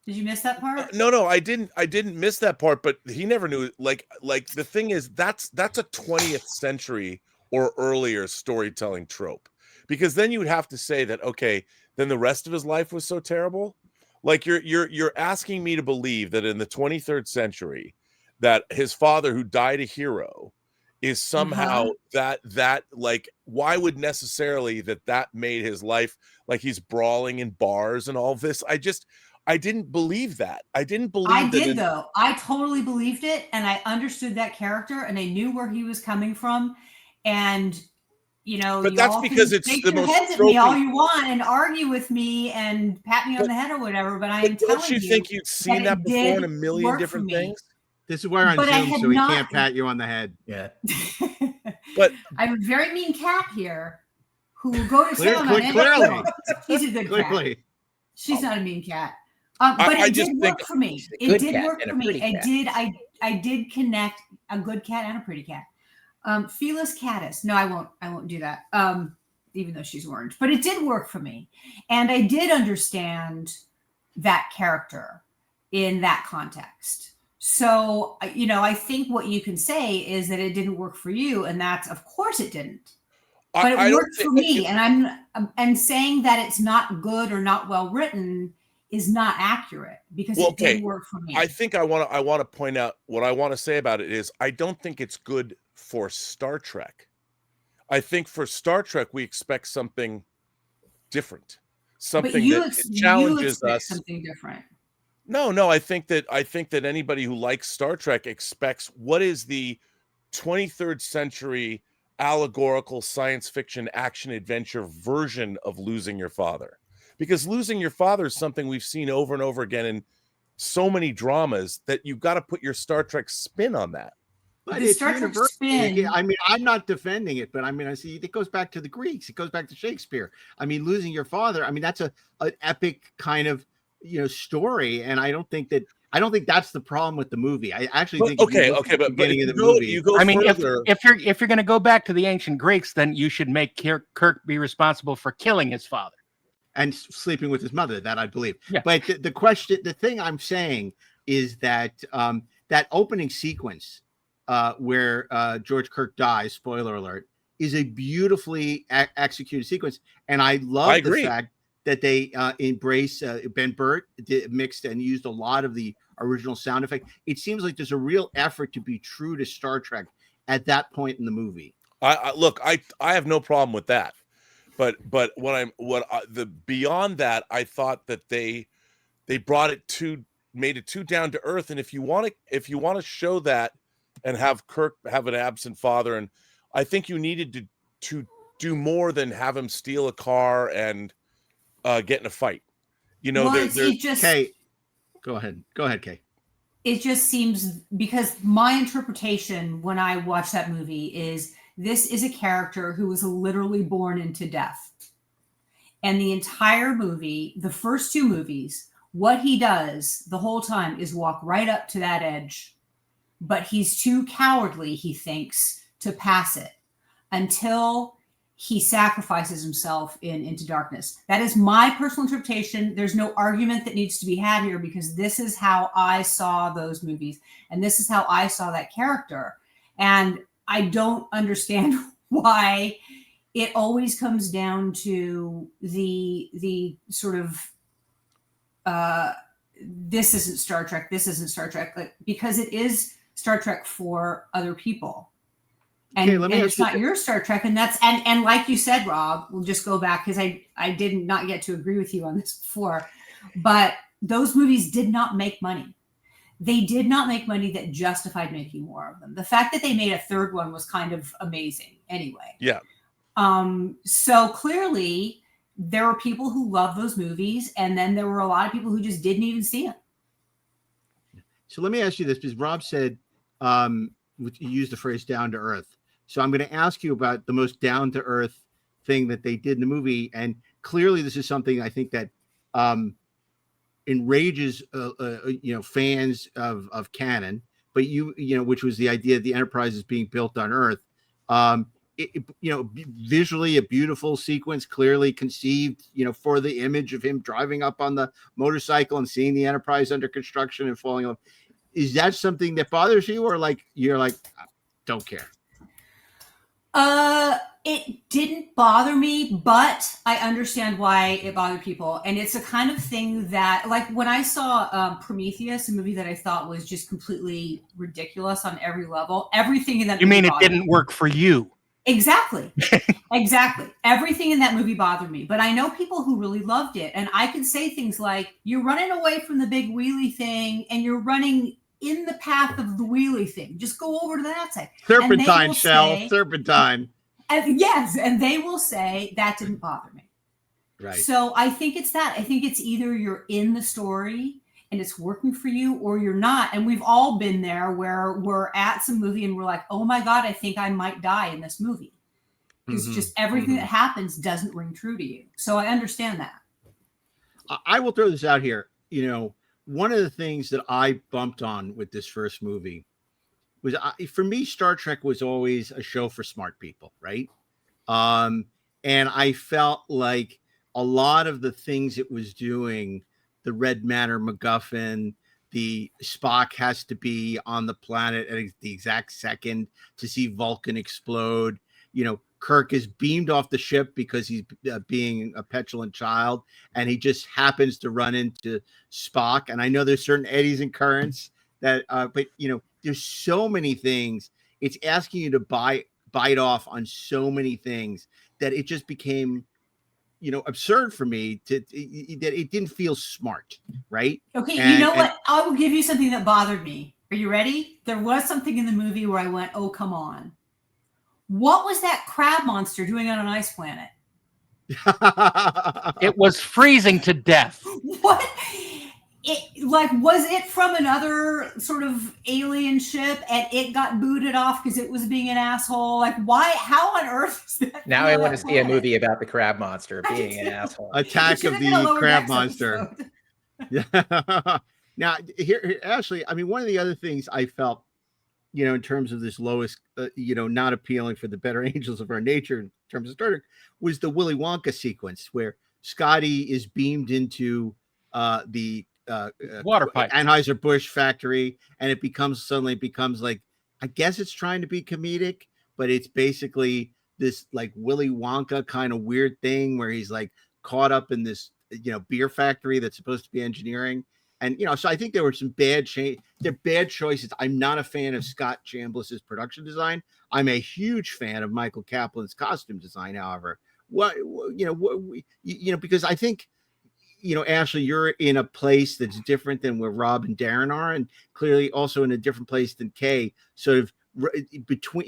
Did you miss that part? No, I didn't miss that part, but he never knew. Like the thing is, that's a 20th century or earlier storytelling trope, because then you would have to say that, okay, then the rest of his life was so terrible. Like you're asking me to believe that in the 23rd century, that his father, who died a hero, is somehow that like, why would necessarily that made his life, like he's brawling in bars and all this. I didn't believe that. I did though. I totally believed it, and I understood that character, and I knew where he was coming from. And but that's because it's the most heads at me all you want and argue with me and pat me on the head or whatever. But I am telling you, don't you think you'd seen that before in a million different things? This is why on Zoom, so he can't pat you on the head. Yeah. But I'm a very mean cat here who will go to town on clearly. She's a good cat. She's not a mean cat. But it did work for me. It did work for me. I did connect a good cat and a pretty cat. Felis catus. No, I won't do that. Even though she's orange, but it did work for me. And I did understand that character in that context. So, I think what you can say is that it didn't work for you. And that's, of course it didn't, but it worked for me. And saying that it's not good or not well written is not accurate, because it did work for me. I think I want to point out what I want to say about it is, I don't think it's good for Star Trek. I think for Star Trek, we expect something different, something that challenges us. Something different. No, I think that anybody who likes Star Trek expects, what is the 23rd century allegorical science fiction action adventure version of losing your father? Because losing your father is something we've seen over and over again in so many dramas that you've got to put your Star Trek spin on that. But it's spin. I mean, I'm not defending it, but I mean, I see it goes back to the Greeks. It goes back to Shakespeare. I mean, losing your father. I mean, that's an epic kind of story, and I don't think that's the problem with the movie. I actually think but you go. I mean, further, if you're going to go back to the ancient Greeks, then you should make Kirk be responsible for killing his father and sleeping with his mother. That I believe. Yeah. But the thing I'm saying is that that opening sequence where George Kirk dies, spoiler alert, is a beautifully executed sequence, and I love the fact that they embrace Ben Burt mixed and used a lot of the original sound effect. It seems like there's a real effort to be true to Star Trek at that point in the movie. Look, I have no problem with that, but the beyond that, I thought that they made it too down to earth. And if you want to show that and have Kirk have an absent father, and I think you needed to do more than have him steal a car and get in a fight. You know, Kay, go ahead, Kay. It just seems, because my interpretation when I watch that movie is this is a character who was literally born into death. And the entire movie, the first two movies, what he does the whole time is walk right up to that edge. But he's too cowardly, he thinks, to pass it until he sacrifices himself into darkness. That is my personal interpretation. There's no argument that needs to be had here, because this is how I saw those movies. And this is how I saw that character. And I don't understand why it always comes down to the sort of, this isn't Star Trek, this isn't Star Trek, because it is Star Trek for other people. And, and it's not your Star Trek. And that's, and like you said, Rob, we'll just go back, because I did not get to agree with you on this before, but those movies did not make money. They did not make money that justified making more of them. The fact that they made a third one was kind of amazing anyway. Yeah. So clearly there were people who loved those movies, and then there were a lot of people who just didn't even see them. So let me ask you this, because Rob said, you used the phrase down to earth. So I'm going to ask you about the most down to earth thing that they did in the movie. And clearly this is something I think that enrages, fans of canon, but which was the idea that the Enterprise is being built on Earth. Visually a beautiful sequence, clearly conceived, for the image of him driving up on the motorcycle and seeing the Enterprise under construction and falling off. Is that something that bothers you, or you're like, don't care? It didn't bother me, but I understand why it bothered people. And it's a kind of thing that, like when I saw Prometheus, a movie that I thought was just completely ridiculous on every level, everything in that movie it didn't work for you? Exactly. Exactly. Everything in that movie bothered me. But I know people who really loved it. And I can say things like, you're running away from the big wheelie thing, and you're running in the path of the wheelie thing. Just go over to that side. Serpentine, serpentine. And yes, and they will say that didn't bother me. Right. So I think it's that. I think it's either you're in the story and it's working for you, or you're not. And we've all been there where we're at some movie and we're like, oh my God, I think I might die in this movie. Because just everything that happens doesn't ring true to you. So I understand that. I will throw this out here. One of the things that I bumped on with this first movie was, for me, Star Trek was always a show for smart people, right? And I felt like a lot of the things it was doing, the Red Matter MacGuffin, the Spock has to be on the planet at the exact second to see Vulcan explode. Kirk is beamed off the ship because he's being a petulant child, and he just happens to run into Spock. And I know there's certain eddies and currents that, but there's so many things. It's asking you to bite off on so many things that it just became, absurd for me that it didn't feel smart, right? Okay, what? I will give you something that bothered me. Are you ready? There was something in the movie where I went, oh, come on. What was that crab monster doing on an ice planet? It was freezing to death. What? Was it from another sort of alien ship and it got booted off because it was being an asshole? Why? How on earth is that? Now I want to see a movie about the crab monster being an asshole. Attack of the crab monster. Yeah. Now, here, Ashley, one of the other things I felt, in terms of this lowest, not appealing for the better angels of our nature in terms of Star Trek, was the Willy Wonka sequence where Scotty is beamed into the water pipe Anheuser-Busch factory, and it suddenly becomes like, I guess it's trying to be comedic, but it's basically this like Willy Wonka kind of weird thing where he's like caught up in this, beer factory that's supposed to be engineering. And so I think there were some bad choices. I'm not a fan of Scott Chambliss's production design. I'm a huge fan of Michael Kaplan's costume design. However, because I think, Ashley, you're in a place that's different than where Rob and Darren are, and clearly also in a different place than Kay, sort of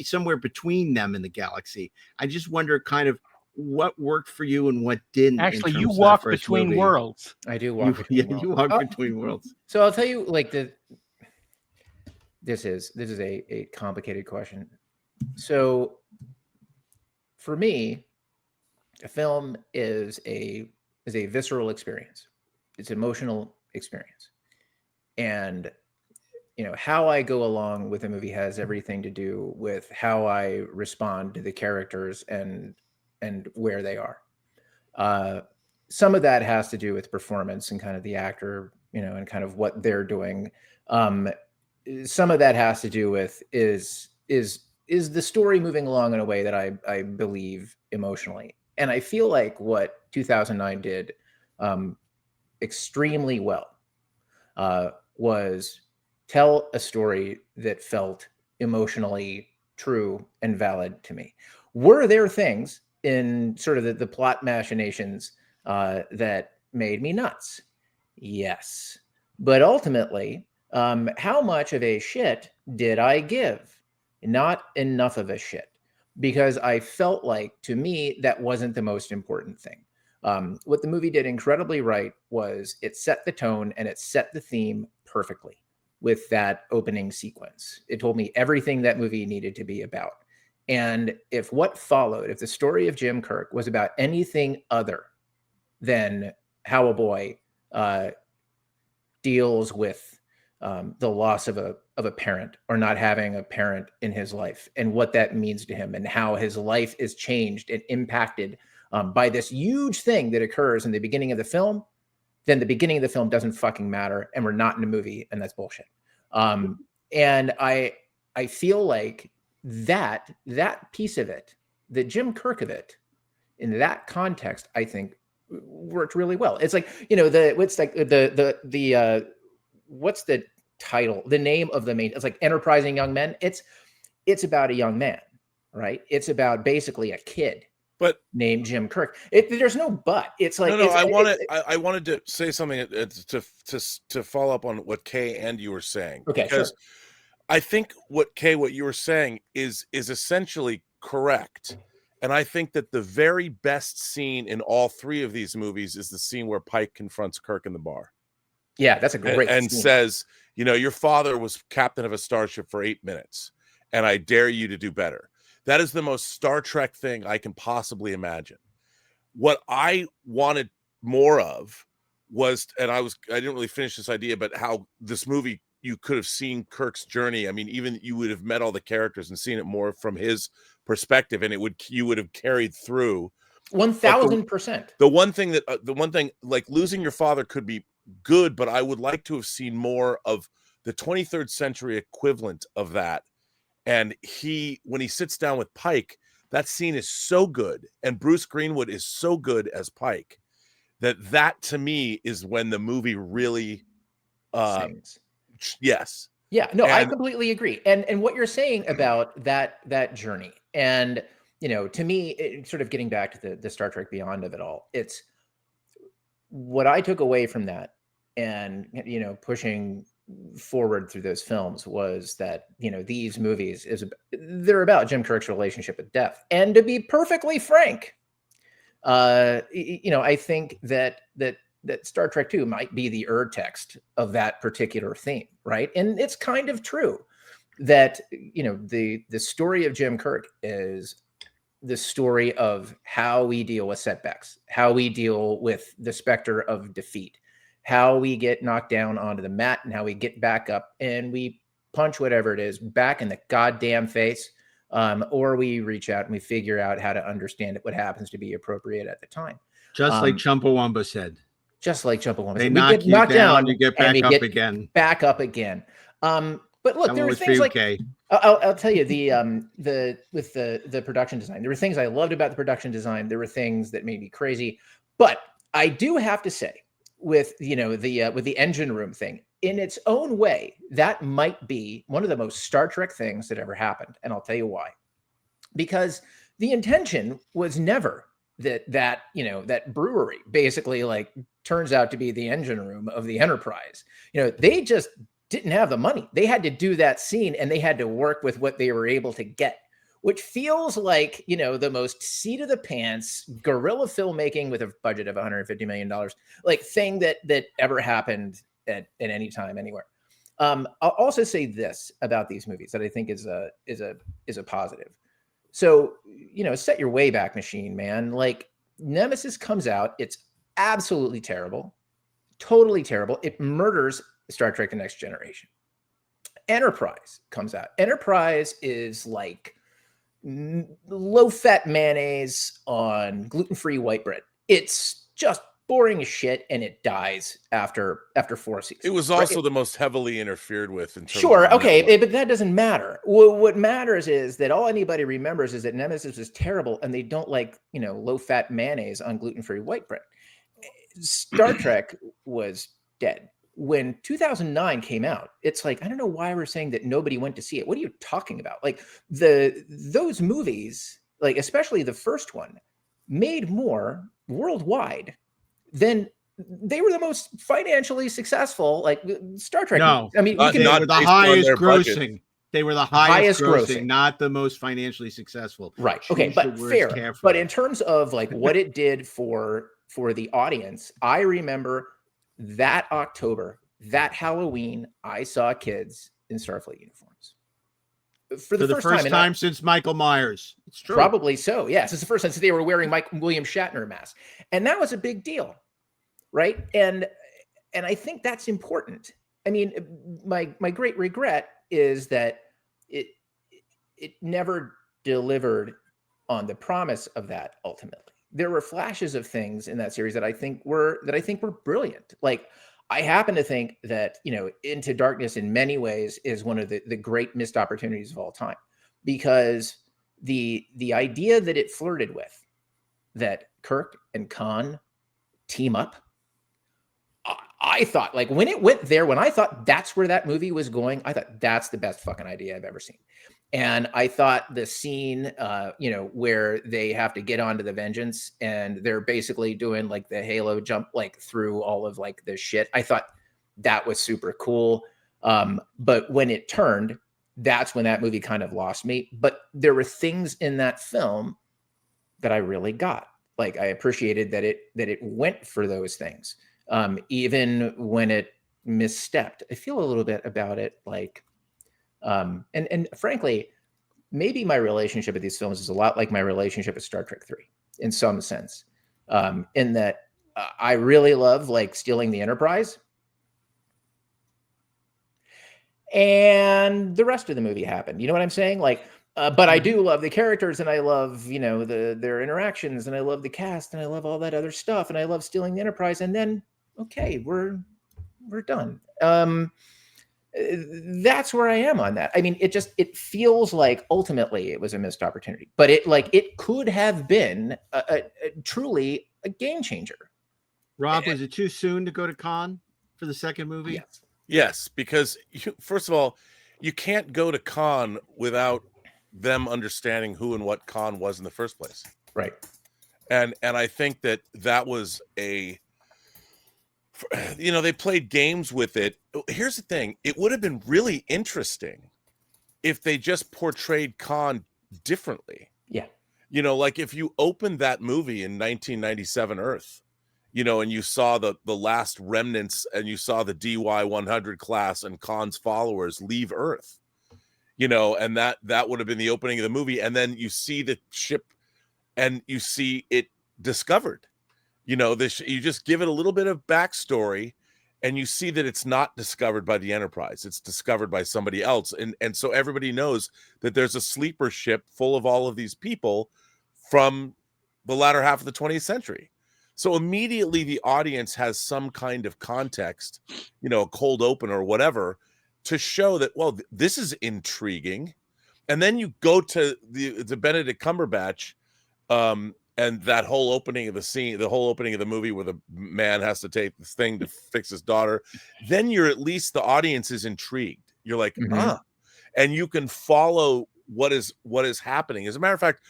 somewhere between them in the galaxy. I just wonder kind of what worked for you and what didn't. Actually, you walk between worlds. I do walk between worlds. You walk between worlds. So I'll tell you, like, this is a complicated question. So for me, a film is a visceral experience. It's an emotional experience. And how I go along with a movie has everything to do with how I respond to the characters and where they are. Some of that has to do with performance and kind of the actor, and kind of what they're doing. Some of that has to do with is the story moving along in a way that I believe emotionally. And I feel like what 2009 did extremely well was tell a story that felt emotionally true and valid to me. Were there things in sort of the plot machinations that made me nuts? Yes. But ultimately, how much of a shit did I give? Not enough of a shit, because I felt like, to me, that wasn't the most important thing. What the movie did incredibly right was it set the tone and it set the theme perfectly with that opening sequence. It told me everything that movie needed to be about. And if what followed, if the story of Jim Kirk was about anything other than how a boy deals with the loss of a parent, or not having a parent in his life, and what that means to him, and how his life is changed and impacted by this huge thing that occurs in the beginning of the film, then the beginning of the film doesn't fucking matter, and we're not in a movie, and that's bullshit. And I feel like that piece of it, the Jim Kirk of it, in that context, I think worked really well. It's like, what's the title, the name of the main, it's like Enterprising Young Men. It's about a young man, right? It's about basically a kid named Jim Kirk. There's no but. It's like, no. I wanted to say something to follow up on what Kay and you were saying. Okay, because sure. I think what you were saying is essentially correct. And I think that the very best scene in all three of these movies is the scene where Pike confronts Kirk in the bar. Yeah, that's a great and scene. Says, your father was captain of a starship for 8 minutes, and I dare you to do better. That is the most Star Trek thing I can possibly imagine. What I wanted more of was, and I didn't really finish this idea, but how this movie, you could have seen Kirk's journey. I mean, even you would have met all the characters and seen it more from his perspective, and you would have carried through 1000%. The one thing, like losing your father could be good, but I would like to have seen more of the 23rd century equivalent of that. And when he sits down with Pike, that scene is so good, and Bruce Greenwood is so good as Pike, that to me is when the movie really Sings. Yes. Yeah, no, I completely agree. And what you're saying about that journey, and to me, sort of getting back to the Star Trek Beyond of it all, it's what I took away from that, and pushing forward through those films, was that these movies they're about Jim Kirk's relationship with death. And to be perfectly frank, I think that Star Trek 2 might be the text of that particular theme, right? And it's kind of true that the story of Jim Kirk is the story of how we deal with setbacks, how we deal with the specter of defeat, how we get knocked down onto the mat, and how we get back up and we punch whatever it is back in the goddamn face, or we reach out and we figure out how to understand it, what happens to be appropriate at the time. Just like Chumpawamba said. Just like Chumpawamba said. They knock you down, you get back up again. Back up again. But look, there were things like I'll tell you with the production design. There were things I loved about the production design. There were things that made me crazy. But I do have to say, with the engine room thing. In its own way, that might be one of the most Star Trek things that ever happened, and I'll tell you why. Because the intention was never that brewery basically like turns out to be the engine room of the Enterprise. They just didn't have the money. They had to do that scene, and they had to work with what they were able to get, which feels like, the most seat of the pants guerrilla filmmaking with a budget of $150 million, like thing that ever happened at any time, anywhere. I'll also say this about these movies that I think is a positive. So, set your Wayback Machine, man. Like, Nemesis comes out. It's absolutely terrible. Totally terrible. It murders Star Trek The Next Generation. Enterprise comes out. Enterprise is like low-fat mayonnaise on gluten-free white bread. It's just boring as shit, and it dies after 4 seasons. It was also the most heavily interfered with in terms Sure, of okay, but that doesn't matter. What matters is that all anybody remembers is that Nemesis is terrible, and they don't like, low-fat mayonnaise on gluten-free white bread. Star Trek was dead. When 2009 came out, it's like, I don't know why we're saying that nobody went to see it. What are you talking about? Like, those movies, like especially the first one, made more worldwide than they were the most financially successful, like Star Trek. No, I mean, they were the highest grossing. They were the highest grossing, not the most financially successful. Right. Okay, but fair. Carefully. But in terms of like what it did for the audience, I remember that October, that Halloween, I saw kids in Starfleet uniforms. For the first time since Michael Myers. It's true. Probably so. Yes, it's the first time since they were wearing William Shatner masks, and that was a big deal, right? And I think that's important. I mean, my great regret is that it never delivered on the promise of that. Ultimately, there were flashes of things in that series that I think were brilliant. Like, I happen to think that, Into Darkness in many ways is one of the great missed opportunities of all time, because the idea that it flirted with, that Kirk and Khan team up, I thought, like, when it went there, when I thought that's where that movie was going, I thought that's the best fucking idea I've ever seen. And I thought the scene, where they have to get onto the Vengeance and they're basically doing like the Halo jump, like through all of like the shit, I thought that was super cool. But when it turned, that's when that movie kind of lost me. But there were things in that film that I really got. Like, I appreciated that it went for those things, even when it misstepped. I feel a little bit about it like. And frankly, maybe my relationship with these films is a lot like my relationship with Star Trek 3 in some sense, in that I really love like stealing the Enterprise, and the rest of the movie happened. You know what I'm saying? Like, but I do love the characters, and I love, their interactions, and I love the cast, and I love all that other stuff, and I love stealing the Enterprise. And then, okay, we're done. That's where I am on that. I mean, it feels like ultimately it was a missed opportunity, but it could have been a truly a game changer. Rob, was it too soon to go to Khan for the second movie? Yes, because first of all, you can't go to Khan without them understanding who and what Khan was in the first place. Right. And I think that was they played games with it. Here's the thing. It would have been really interesting if they just portrayed Khan differently. Yeah. Like if you opened that movie in 1997 Earth, and you saw the last remnants, and you saw the DY-100 class and Khan's followers leave Earth, and that would have been the opening of the movie. And then you see the ship and you see it discovered. You just give it a little bit of backstory, and you see that it's not discovered by the Enterprise. It's discovered by somebody else. And so everybody knows that there's a sleeper ship full of all of these people from the latter half of the 20th century. So immediately the audience has some kind of context, a cold open or whatever, to show that, well, this is intriguing. And then you go to the Benedict Cumberbatch And that whole opening of the scene, the whole opening of the movie where the man has to take this thing to fix his daughter, then you're at least, the audience is intrigued. You're like, and you can follow what is happening. As a matter of fact,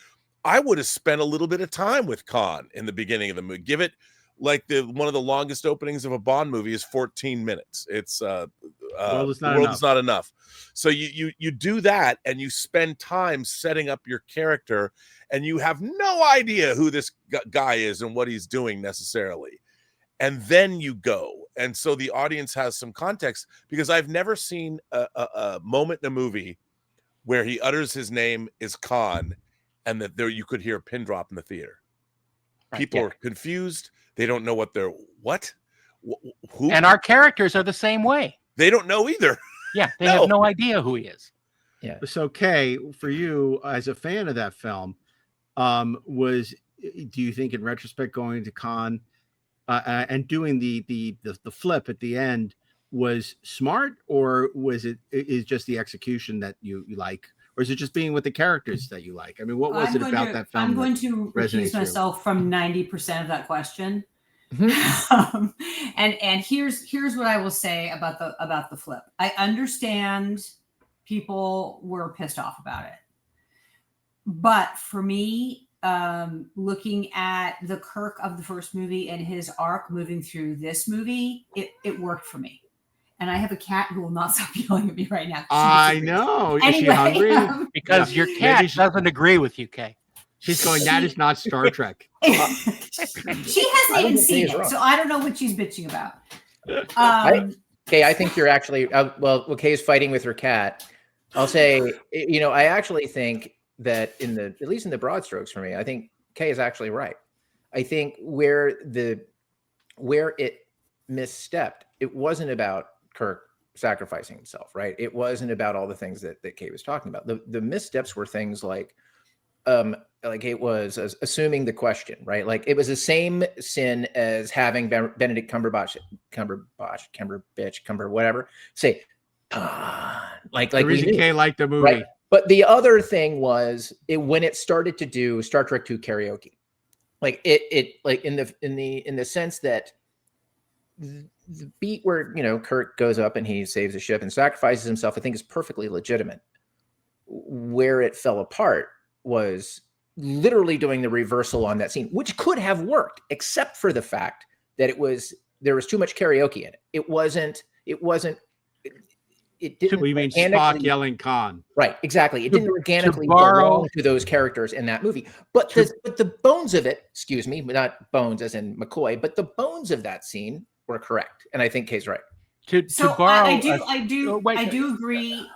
I would have spent a little bit of time with Khan in the beginning of the movie. Give it like one of the longest openings of a Bond movie is 14 minutes. It's World is not enough. So you do that, and you spend time setting up your character, and you have no idea who this guy is and what he's doing necessarily. And then you go. And so the audience has some context, because I've never seen a moment in a movie where he utters his name is Khan, and that there you could hear a pin drop in the theater. People are confused. They don't know who. And our characters are the same way. They don't know either. Yeah, they have no idea who he is. Yeah. So, Kay, for you as a fan of that film, do you think in retrospect going to Khan and doing the flip at the end was smart, or is just the execution that you like, or is it just being with the characters that you like? I mean, what was it about that film? I'm going to recuse myself from 90% of that question. And here's what I will say about the flip. I understand people were pissed off about it, but for me, looking at the Kirk of the first movie and his arc moving through this movie, it worked for me. And I have a cat who will not stop yelling at me right now. I know. Is she hungry? Because your cat doesn't agree with you, Kay. She's going, that is not Star Trek. She hasn't even seen it, so I don't know what she's bitching about. Kay, I think you're actually, Kay is fighting with her cat. I'll say, I actually think that at least in the broad strokes for me, I think Kay is actually right. I think where it misstepped, it wasn't about Kirk sacrificing himself, right? It wasn't about all the things that Kay was talking about. The missteps were things like it was assuming the question, right? Like it was the same sin as having Benedict Cumberbatch, whatever, say, like the reason Kay liked the movie. Right? But the other thing was when it started to do Star Trek II karaoke, like it like in the sense that the beat where Kirk goes up and he saves the ship and sacrifices himself, I think is perfectly legitimate. Where it fell apart was literally doing the reversal on that scene, which could have worked, except for the fact that there was too much karaoke in it. It didn't. You mean Spock yelling Khan? Right, exactly. It didn't organically belong to those characters in that movie. But the bones of it, excuse me, not bones as in McCoy, but the bones of that scene were correct, and I think Kay's right. I do agree.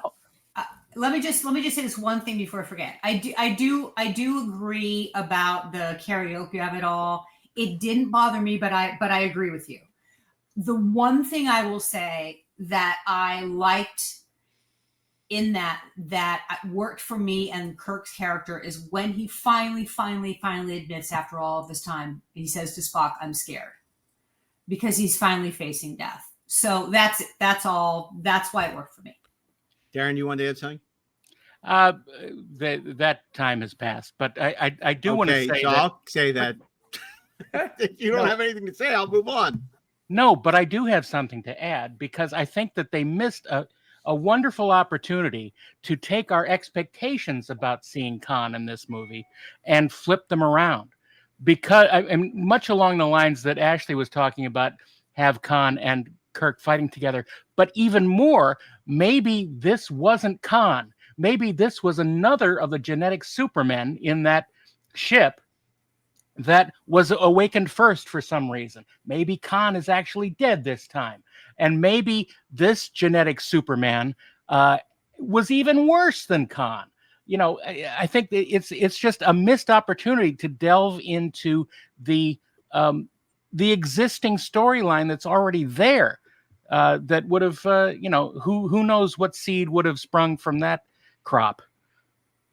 Let me just say this one thing before I forget. I do agree about the karaoke of it all. It didn't bother me, but I agree with you. The one thing I will say that I liked in that worked for me and Kirk's character is when he finally admits, after all of this time, he says to Spock, "I'm scared," because he's finally facing death. So that's all. That's why it worked for me. Darren, you want to add something? That time has passed, but I do want to say. So I'll say that. If you don't have anything to say, I'll move on. No, but I do have something to add, because I think that they missed a wonderful opportunity to take our expectations about seeing Khan in this movie and flip them around. Because and much along the lines that Ashley was talking about, have Khan and Kirk fighting together, but even more, maybe this wasn't Khan. Maybe this was another of the genetic supermen in that ship that was awakened first for some reason. Maybe Khan is actually dead this time. And maybe this genetic Superman was even worse than Khan. I think it's just a missed opportunity to delve into the existing storyline that's already there. That would have, who knows what seed would have sprung from that crop.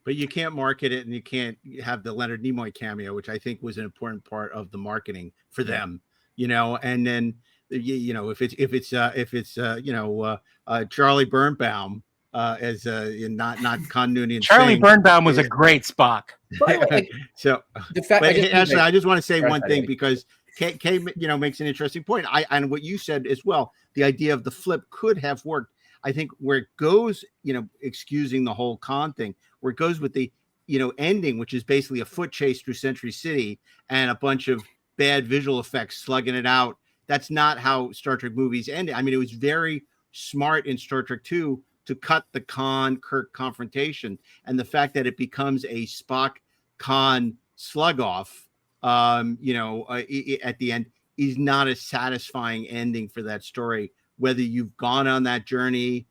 But you can't market it, and you can't have the Leonard Nimoy cameo, which I think was an important part of the marketing for them. And then if it's Charlie Birnbaum, as not continuity and Charlie thing. Birnbaum was a great Spock. By the way, like, So, the fact, but Ashley, I just want to say Sorry, one sorry. thing because Kay makes an interesting point. And what you said as well, the idea of the flip could have worked. I think where it goes, excusing the whole con thing, where it goes with the, ending, which is basically a foot chase through Century City and a bunch of bad visual effects slugging it out. That's not how Star Trek movies ended. I mean, it was very smart in Star Trek 2 to cut the Khan-Kirk confrontation, and the fact that it becomes a Spock-Khan slug-off, at the end is not a satisfying ending for that story, whether you've gone on that journey,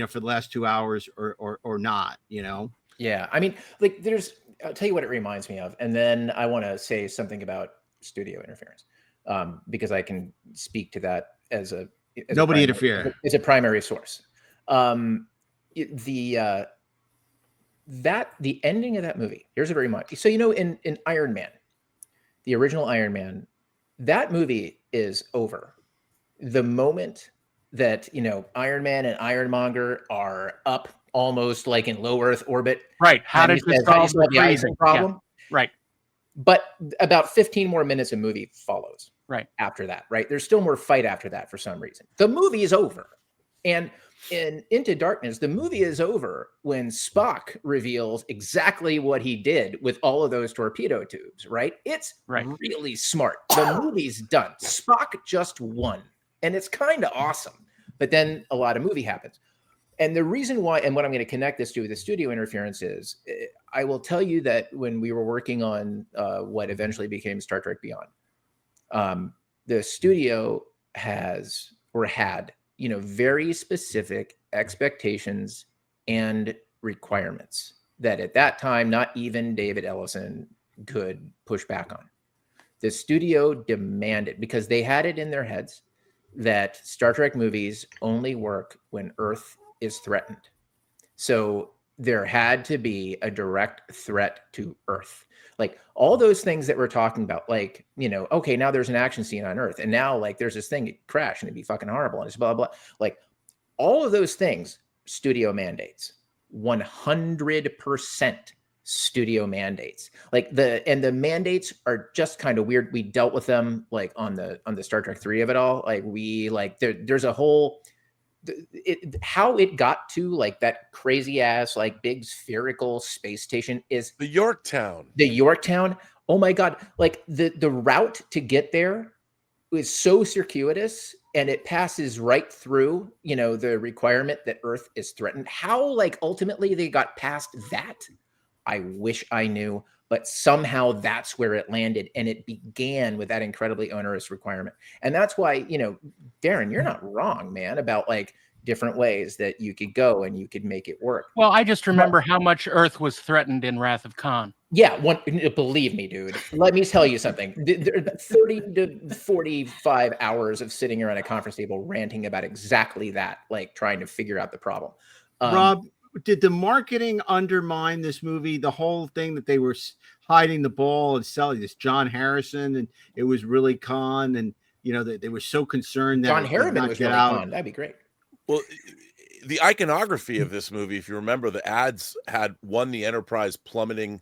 for the last 2 hours or not, Yeah, I mean, like, I'll tell you what it reminds me of, and then I want to say something about studio interference, because I can speak to that as nobody interfere. It's a primary source. The ending of that movie. Here's a very much. So in Iron Man, the original Iron Man, that movie is over. The moment that Iron Man and Ironmonger are up almost like in low Earth orbit. Right. How did this solve the icing problem? Yeah. Right. But about 15 more minutes of movie follows. Right. After that, right? There's still more fight after that for some reason. The movie is over. And in Into Darkness, the movie is over when Spock reveals exactly what he did with all of those torpedo tubes, right? It's really smart. The movie's done. Spock just won. And it's kind of awesome. But then a lot of movie happens. And the reason why, and what I'm going to connect this to the studio interference is, I will tell you that when we were working on what eventually became Star Trek Beyond, the studio had very specific expectations and requirements that at that time, not even David Ellison could push back on. The studio demanded, because they had it in their heads, that Star Trek movies only work when Earth is threatened. So there had to be a direct threat to Earth. Like all those things that we're talking about, like, okay, now there's an action scene on Earth, and now like there's this thing, it crash and it'd be fucking horrible and it's blah, blah, blah. Like all of those things, studio mandates, 100% studio mandates. Like the mandates are just kind of weird. We dealt with them like on the Star Trek 3 of it all. Like there's a whole, how it got to like that crazy ass like big spherical space station is the Yorktown. Oh my God. Like the route to get there is so circuitous, and it passes right through, the requirement that Earth is threatened. How like ultimately they got past that, I wish I knew, but somehow that's where it landed. And it began with that incredibly onerous requirement. And that's why, Darren, you're not wrong, man, about like different ways that you could go and you could make it work. Well, I just remember how much Earth was threatened in Wrath of Khan. Yeah, believe me, dude. Let me tell you something. 30 to 45 hours of sitting around a conference table ranting about exactly that, like trying to figure out the problem. Rob, did the marketing undermine this movie? The whole thing that they were hiding the ball and selling this John Harrison, and it was really Khan, and they were so concerned that John Harriman was really Khan. That'd be great. Well, the iconography of this movie, if you remember, the ads had the Enterprise plummeting,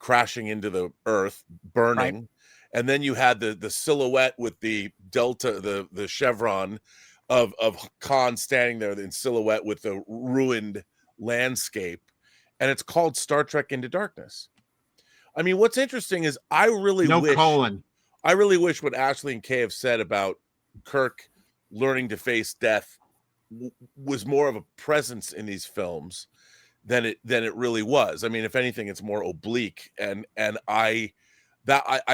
crashing into the Earth, burning, right. And then you had the silhouette with the delta, the chevron of Khan standing there in silhouette with the ruined landscape, and it's called Star Trek Into Darkness. I mean, what's interesting is I really wish what Ashley and Kay have said about Kirk learning to face death was more of a presence in these films than it really was. I mean, if anything, it's more oblique, and I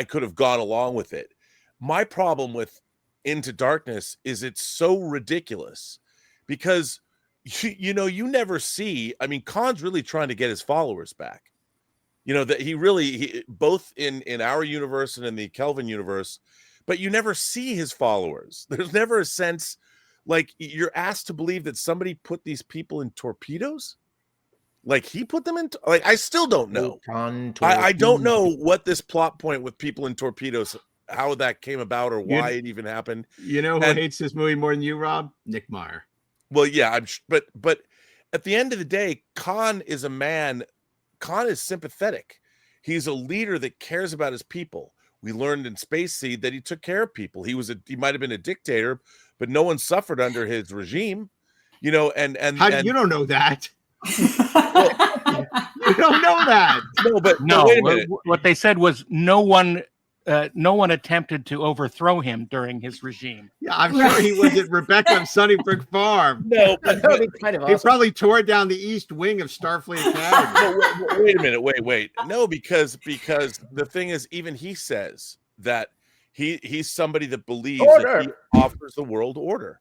could have gone along with it. My problem with Into Darkness is it's so ridiculous because you never see. I mean, Khan's really trying to get his followers back. That he both in our universe and in the Kelvin universe, but you never see his followers. There's never a sense like you're asked to believe that somebody put these people in torpedoes. Like he put them in. Like I still don't know. I don't know what this plot point with people in torpedoes, how that came about, or why it even happened. Who hates this movie more than you, Rob? Nick Meyer. Well, yeah, but at the end of the day, Khan is sympathetic. He's a leader that cares about his people. We learned in Space Seed that he took care of people. He might have been a dictator, but no one suffered under his regime. You know, and you don't know that. You don't know that. No, but No, wait a minute. what they said was no one attempted to overthrow him during his regime. Yeah, I'm sure he was at Rebecca of Sunnybrook Farm. No, That would be kind of He awesome. probably tore down the east wing of Starfleet Academy. no, wait a minute. Wait. No, because the thing is, even he says that he's somebody that believes that he offers the world order,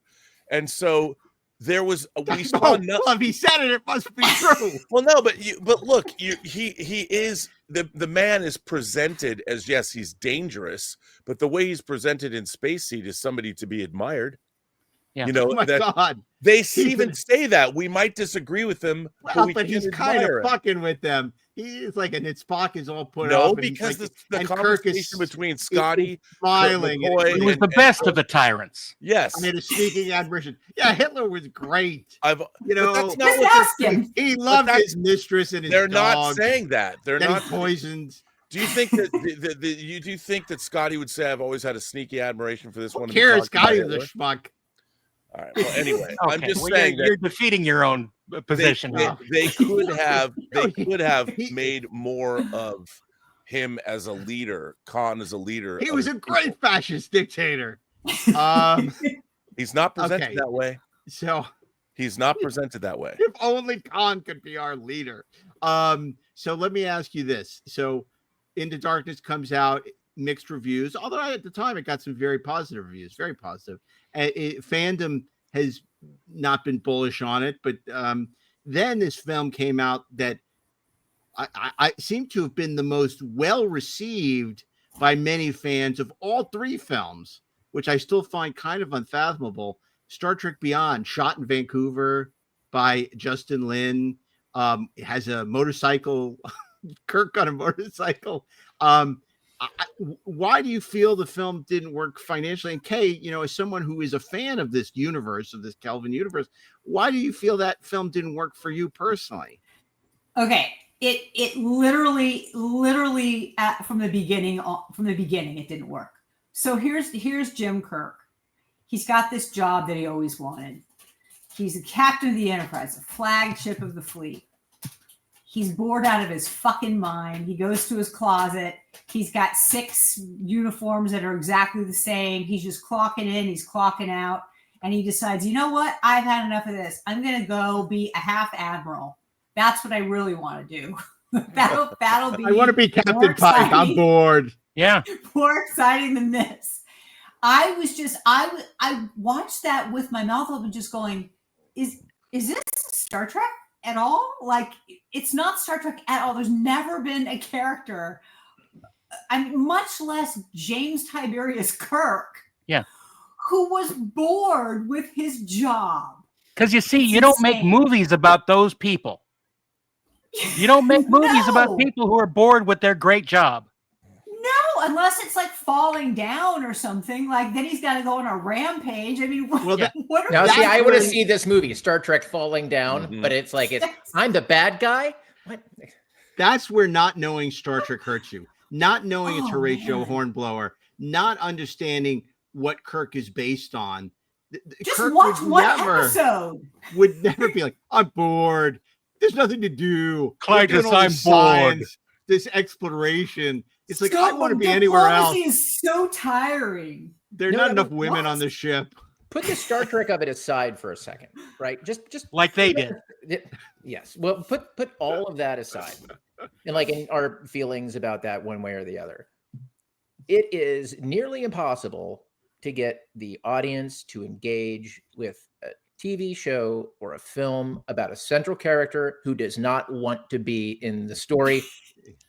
and so there was we saw. Well, if he said it, it must be true. Well, no, but look, he is the man is presented as, yes, he's dangerous, but the way he's presented in Space Seed is somebody to be admired. Yeah. You know, Oh my God. they even say that we might disagree with him, Well, but he's can kind of admire him. fucking with them. He's like, and his Spock is all put No, up. and because like, the and Kirk conversation is between Scotty, smiling. McCoy, He was the best of the tyrants. yes, I mean, a sneaking admiration. Yeah, Hitler was great. I've. You know, But that's not Just what ask him. he loved that's- his mistress and his they're dog. not saying that. They're Then not. he poisoned. Do you think that you do think that Scotty would say, "I've always had a sneaky admiration for this Who one"? cares? Scotty's a schmuck. All right. Well, anyway, I'm Okay, just well, saying you're that defeating your own position. they could have No, made more of him as a leader, Khan as a leader. He of was his a great people. fascist dictator. He's not presented Okay. that way. So He's not presented that way. if only Khan could be our leader. So let me ask you this. So Into Darkness comes out, mixed reviews, although at the time it got some very positive reviews, very positive. Fandom has not been bullish on it, but then this film came out that I seem to have been the most well received by many fans of all three films, which I still find kind of unfathomable. Star Trek Beyond, shot in Vancouver by Justin Lin, has a motorcycle, Kirk on a motorcycle. Why do you feel the film didn't work financially? And Kay, you know, as someone who is a fan of this universe, of this Kelvin universe, why do you feel that film didn't work for you personally? Okay, it literally from the beginning it didn't work. So here's Jim Kirk. He's got this job that he always wanted. He's the captain of the Enterprise, the flagship of the fleet. He's bored out of his fucking mind. He goes to his closet. He's got 6 uniforms that are exactly the same. He's just clocking in, he's clocking out. And he decides, you know what? I've had enough of this. I'm going to go be a half admiral. That's what I really want to do. that'll be. I want to be Captain more Pike. I'm exciting. bored. Yeah. More exciting than this. I watched that with my mouth open, just going, is this Star Trek at all? Like, it's not Star Trek at all. There's never been a character, much less James Tiberius Kirk, Yeah. who was bored with his job. Because you see, It's you don't make insane. movies about those people. You don't make movies about No. people who are bored with their great job. No, unless it's like falling down or something. Like, then he's got to go on a rampage. I mean, what, Well, that- what are Now, we see, I want to when- see this movie, Star Trek Falling Down, Mhm. but it's like, I'm the bad guy? What? That's where not knowing Star Trek hurts you. Not knowing it's Oh, Horatio man. Hornblower, not understanding what Kirk is based on. Just Kirk watch would one never, episode. would never be like, I'm bored. There's nothing to do. We're Clytus, doing all this I'm bored. science, this exploration. It's like, I Scope want to of be anywhere else. diplomacy is so tiring. There are No, not no, enough no, women what? on the ship. Put the Star Trek of it aside for a second, right? Just Like they did. Yes. Well, put all of that aside, and like in our feelings about that one way or the other, it is nearly impossible to get the audience to engage with a TV show or a film about a central character who does not want to be in the story,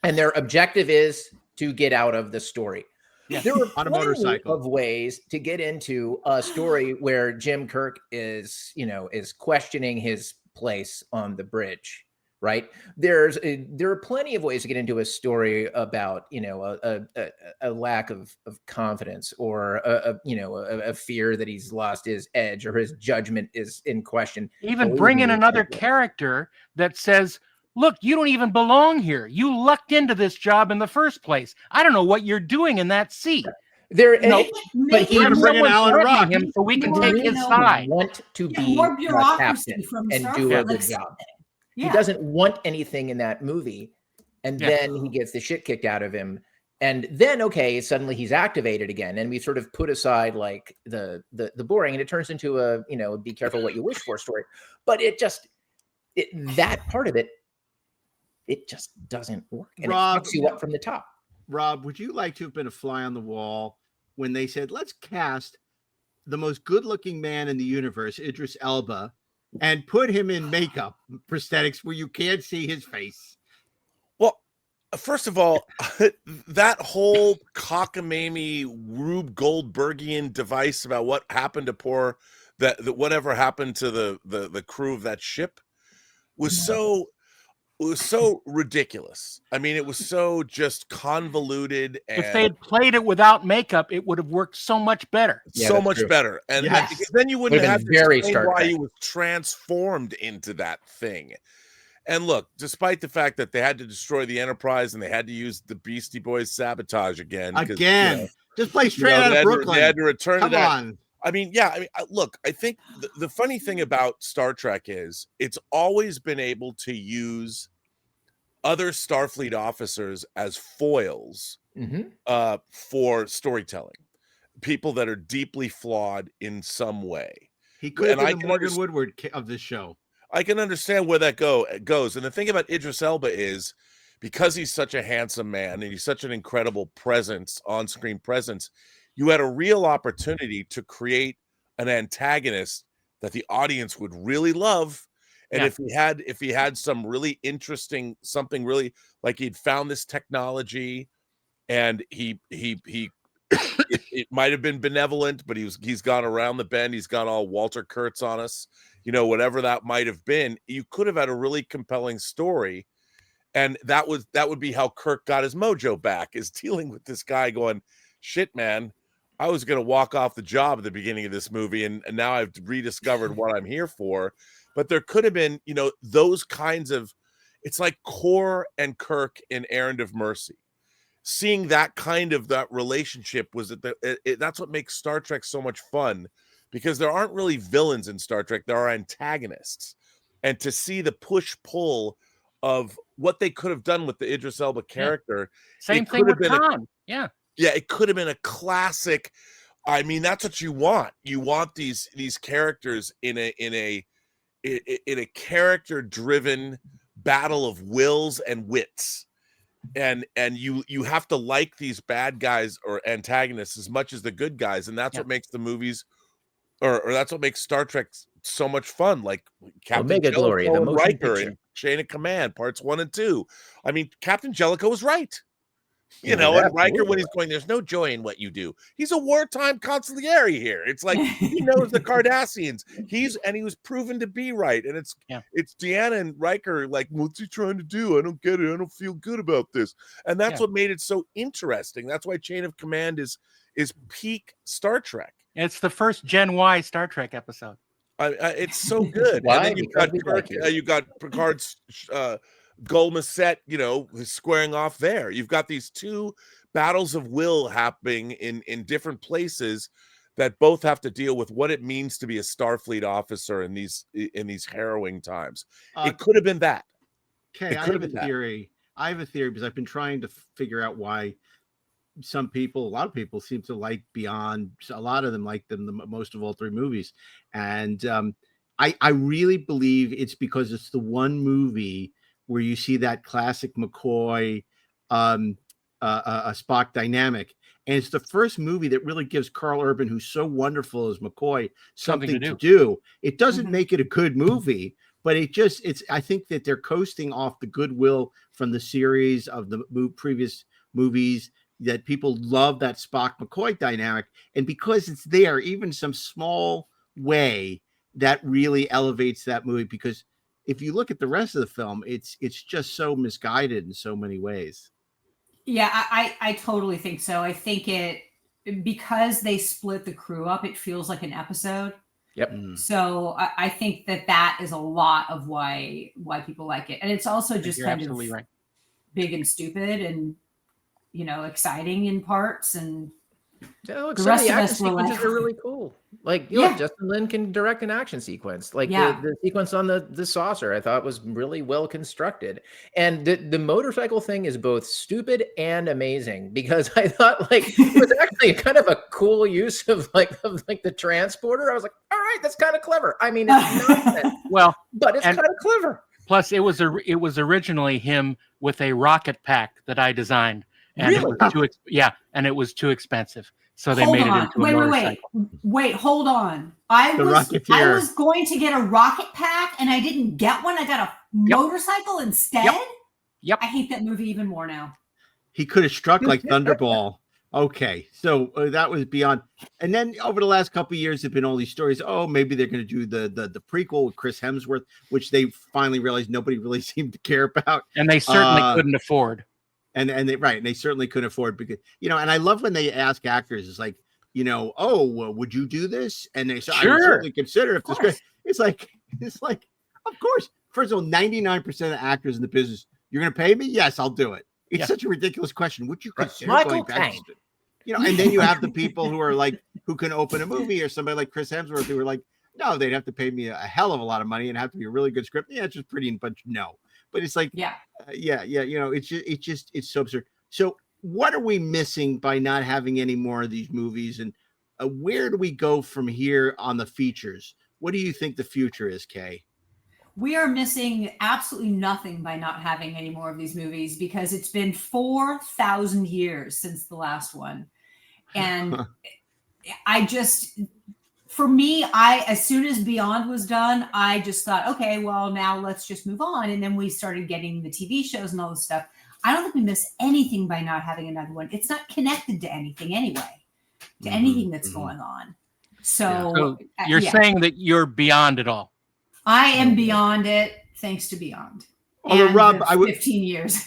and their objective is to get out of the story. Yeah. There are On a plenty motorcycle. of ways to get into a story where Jim Kirk is questioning his place on the bridge, right? There are plenty of ways to get into a story about, a lack of confidence, or a fear that he's lost his edge or his judgment is in question. Even bring in another character that says, look, you don't even belong here. You lucked into this job in the first place. I don't know what you're doing in that seat. But he's bringing Alan Rock him so we can take his side. Want to be more bureaucracy captain from and Star do Trek, a good like job. something. He doesn't want anything in that movie, and Yeah. then he gets the shit kicked out of him, and then suddenly he's activated again, and we sort of put aside like the boring, and it turns into a be careful what you wish for story. But that part of it just doesn't work, and Rob, it fucks you up from the top. Rob, would you like to have been a fly on the wall when they said, let's cast the most good-looking man in the universe, Idris Elba, and put him in makeup prosthetics where you can't see his face? Well, first of all, that whole cockamamie Rube Goldbergian device about what happened to whatever happened to the crew of that ship was so ridiculous. I mean, it was so just convoluted. And if they had played it without makeup, it would have worked so much better. Yeah, so that's much true. better. And Yes. because then you wouldn't Would've have been to very explain Star why Trek. he was transformed into that thing. And look, despite the fact that they had to destroy the Enterprise and they had to use the Beastie Boys sabotage again. Just play straight out of Brooklyn. They had to return Come to that. on. I mean, look, I think the funny thing about Star Trek is it's always been able to use other Starfleet officers as foils for storytelling. People that are deeply flawed in some way. He could have been the Morgan Woodward of this show. I can understand where that goes. And the thing about Idris Elba is, because he's such a handsome man and he's such an incredible presence, on-screen presence, you had a real opportunity to create an antagonist that the audience would really love. And if he had some really interesting, something really like he'd found this technology, and it might have been benevolent, but he's gone around the bend. He's gone all Walter Kurtz on us, whatever that might have been. You could have had a really compelling story, and that would be how Kirk got his mojo back, is dealing with this guy going, shit, man, I was going to walk off the job at the beginning of this movie, and now I've rediscovered what I'm here for. But there could have been, those kinds of, it's like Kor and Kirk in Errand of Mercy. Seeing that kind of that relationship that's what makes Star Trek so much fun, because there aren't really villains in Star Trek. There are antagonists. And to see the push-pull of what they could have done with the Idris Elba character. Same thing with Khan. Yeah, it could have been a classic. I mean, that's what you want. You want these characters in a character-driven battle of wills and wits, and you have to like these bad guys or antagonists as much as the good guys, and that's what makes the movies, or that's what makes Star Trek so much fun. Like Captain Omega Jellicoe Glory, the and motion Riker picture. and Chain of Command Parts 1 and 2. I mean, Captain Jellicoe was right. Yeah, And Riker, when he's going, there's no joy in what you do. He's a wartime consigliere here. It's like he knows the Cardassians. He was proven to be right. And it's Deanna and Riker like, what's he trying to do? I don't get it. I don't feel good about this. And that's what made it so interesting. That's why Chain of Command is peak Star Trek. It's the first Gen Y Star Trek episode. It's so good. Why? And then you've got Because we like you got Picard's Golmasset, squaring off there. You've got these two battles of will happening in different places that both have to deal with what it means to be a Starfleet officer in these harrowing times. It could have been that. Okay, I have a theory. Because I've been trying to figure out why a lot of people seem to like Beyond. A lot of them like them the most of all three movies. And I really believe it's because it's the one movie where you see that classic McCoy, Spock dynamic. And it's the first movie that really gives Carl Urban, who's so wonderful as McCoy, something to do. It doesn't make it a good movie, but I think that they're coasting off the goodwill from the series of the previous movies, that people love that Spock McCoy dynamic. And because it's there, even some small way, that really elevates that movie, because if you look at the rest of the film, it's just so misguided in so many ways. Yeah, I totally think so. I think because they split the crew up, it feels like an episode. Yep. So I think that is a lot of why people like it. And it's also just You're kind absolutely of right. big and stupid and, exciting in parts. And Yeah, look, the some of rest the of action us were sequences like- are really cool. Like, Yeah. Justin Lin can direct an action sequence. Like Yeah. the sequence on the saucer, I thought was really well constructed. And the motorcycle thing is both stupid and amazing, because I thought like it was actually kind of a cool use of the transporter. I was like, all right, that's kind of clever. I mean, it's nonsense, Well, but it's and- kind of clever. plus it was originally him with a rocket pack that I designed, and Really? it was and it was too expensive, so they Hold made on. it into a motorcycle. Wait, hold on. I The was Rocketeer. going to get a rocket pack and I didn't get one. I got a motorcycle instead. Yep. I hate that movie even more now. He could have struck like Thunderball. Okay, so that was beyond. And then over the last couple of years, there've been all these stories. Oh, maybe they're going to do the prequel with Chris Hemsworth, which they finally realized nobody really seemed to care about. And they certainly couldn't afford. And they certainly couldn't afford, because and I love when they ask actors, it's like, oh, well, would you do this? And they say, I would Sure. certainly consider if this great. It's like, of course. First of all, 99% of the actors in the business, you're going to pay me? Yes, I'll do it. It's Yeah. such a ridiculous question. Would you consider Michael going back? Caine. And then you have the people who are like, who can open a movie, or somebody like Chris Hemsworth, who are like, no, they'd have to pay me a hell of a lot of money and have to be a really good script. Yeah, it's just pretty, but no. But it's like, Yeah. it's so absurd. So what are we missing by not having any more of these movies? And where do we go from here on the features? What do you think the future is, Kay? We are missing absolutely nothing by not having any more of these movies, because it's been 4,000 years since the last one. And for me, as soon as Beyond was done, I just thought, okay, well, now let's just move on. And then we started getting the TV shows and all this stuff. I don't think we miss anything by not having another one. It's not connected to anything anyway, to anything that's going on. So You're saying that you're beyond it all. I am beyond it, thanks to Beyond. Although, And Rob, the 15 years.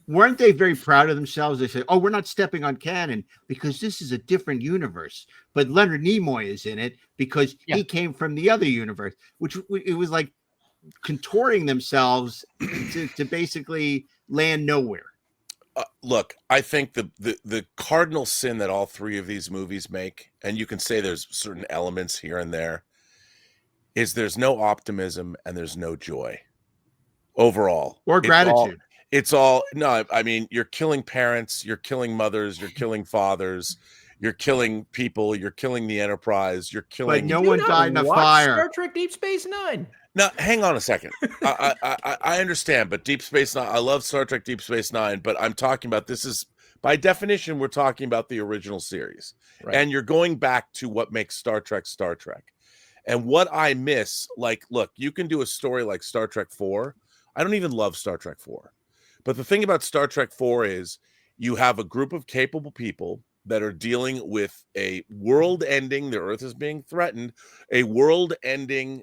Weren't they very proud of themselves? They said, oh, we're not stepping on canon because this is a different universe. But Leonard Nimoy is in it because he came from the other universe, which it was like contorting themselves to basically land nowhere. Look, I think the cardinal sin that all three of these movies make, and you can say there's certain elements here and there, is there's no optimism and there's no joy overall. Or gratitude. It's all no, I mean, you're killing parents, you're killing mothers, you're killing fathers, you're killing people, you're killing the Enterprise, you're killing. But no one died in a fire. Star Trek Deep Space Nine. Now, hang on a second. I understand, but Deep Space Nine, I love Star Trek Deep Space Nine, but I'm talking about, this is, by definition, we're talking about the original series. Right. And you're going back to what makes Star Trek Star Trek. And what I miss, like, look, you can do a story like Star Trek 4. I don't even love Star Trek 4. But the thing about Star Trek 4 is you have a group of capable people that are dealing with a world ending, the Earth is being threatened, a world ending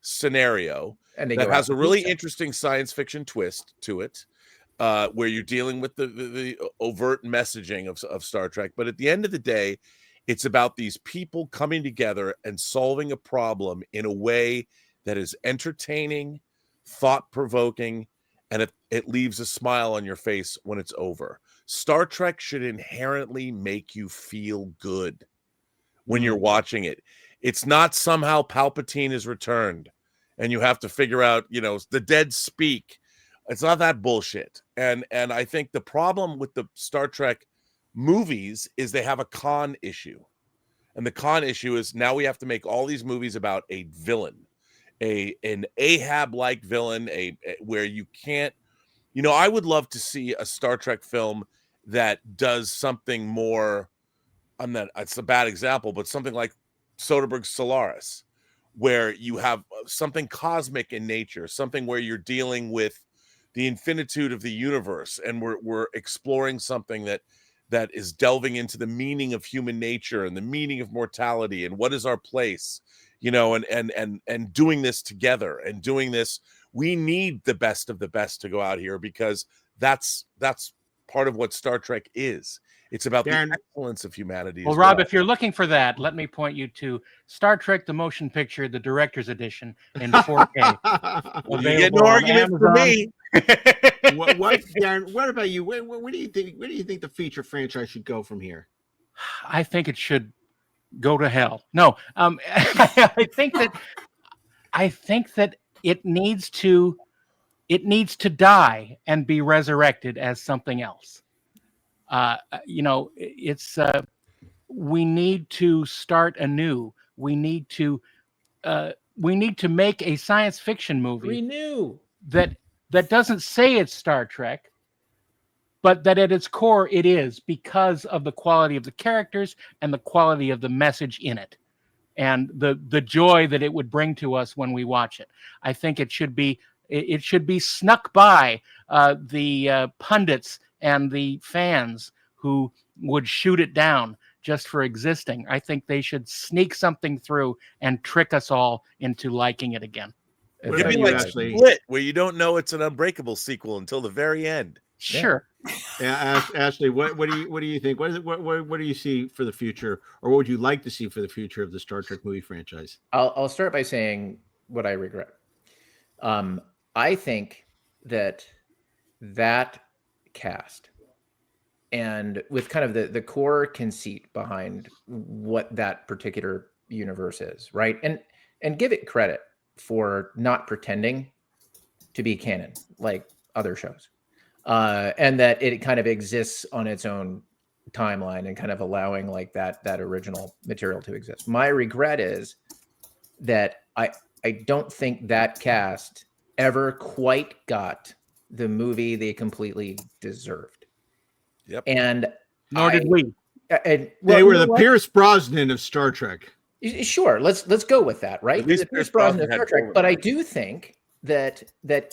scenario And they that go has out a really pizza. interesting science fiction twist to it, where you're dealing with the overt messaging of Star Trek. But at the end of the day, it's about these people coming together and solving a problem in a way that is entertaining, thought-provoking, and it leaves a smile on your face when it's over. Star Trek should inherently make you feel good when you're watching it. It's not somehow Palpatine is returned and you have to figure out, the dead speak. It's not that bullshit. And I think the problem with the Star Trek movies is they have a con issue. And the con issue is now we have to make all these movies about a villain, an Ahab-like villain, where you can't, I would love to see a Star Trek film that does something more, it's a bad example, but something like Soderbergh's Solaris, where you have something cosmic in nature, something where you're dealing with the infinitude of the universe, and we're exploring something that is delving into the meaning of human nature and the meaning of mortality and what is our place. you know, and doing this together and doing this. We need the best of the best to go out here, because that's part of what Star Trek is. It's about Darren, the excellence of humanity. Well, Rob, if you're looking for that, let me point you to Star Trek: The Motion Picture, the Director's Edition in 4K. Well, you get no argument for me. what, Darren? What about you? Where do you think? Where do you think the feature franchise should go from here? I think it should go to hell. No, I think that it needs to die and be resurrected as something else. You know, it's we need to start anew. We need to make a science fiction movie Renew. that doesn't say it's Star Trek, but that at its core it is, because of the quality of the characters and the quality of the message in it, and the joy that it would bring to us when we watch it. I think it should be snuck by the pundits and the fans who would shoot it down just for existing. I think they should sneak something through and trick us all into liking it again. It'd be like Split, where you don't know it's an Unbreakable sequel until the very end. Sure. Yeah, Ashley, what do you think? What do you see for the future, or what would you like to see for the future of the Star Trek movie franchise? I'll start by saying what I regret. I think that cast, and with kind of the core conceit behind what that particular universe is, right? And give it credit for not pretending to be canon like other shows. And that it kind of exists on its own timeline and kind of allowing like that original material to exist. My regret is that I don't think that cast ever quite got the movie they completely deserved. Yep. And nor did we. They were the Pierce Brosnan of Star Trek. Sure, let's go with that, right? At least the Pierce Brosnan of had Star Trek. forward. But I do think that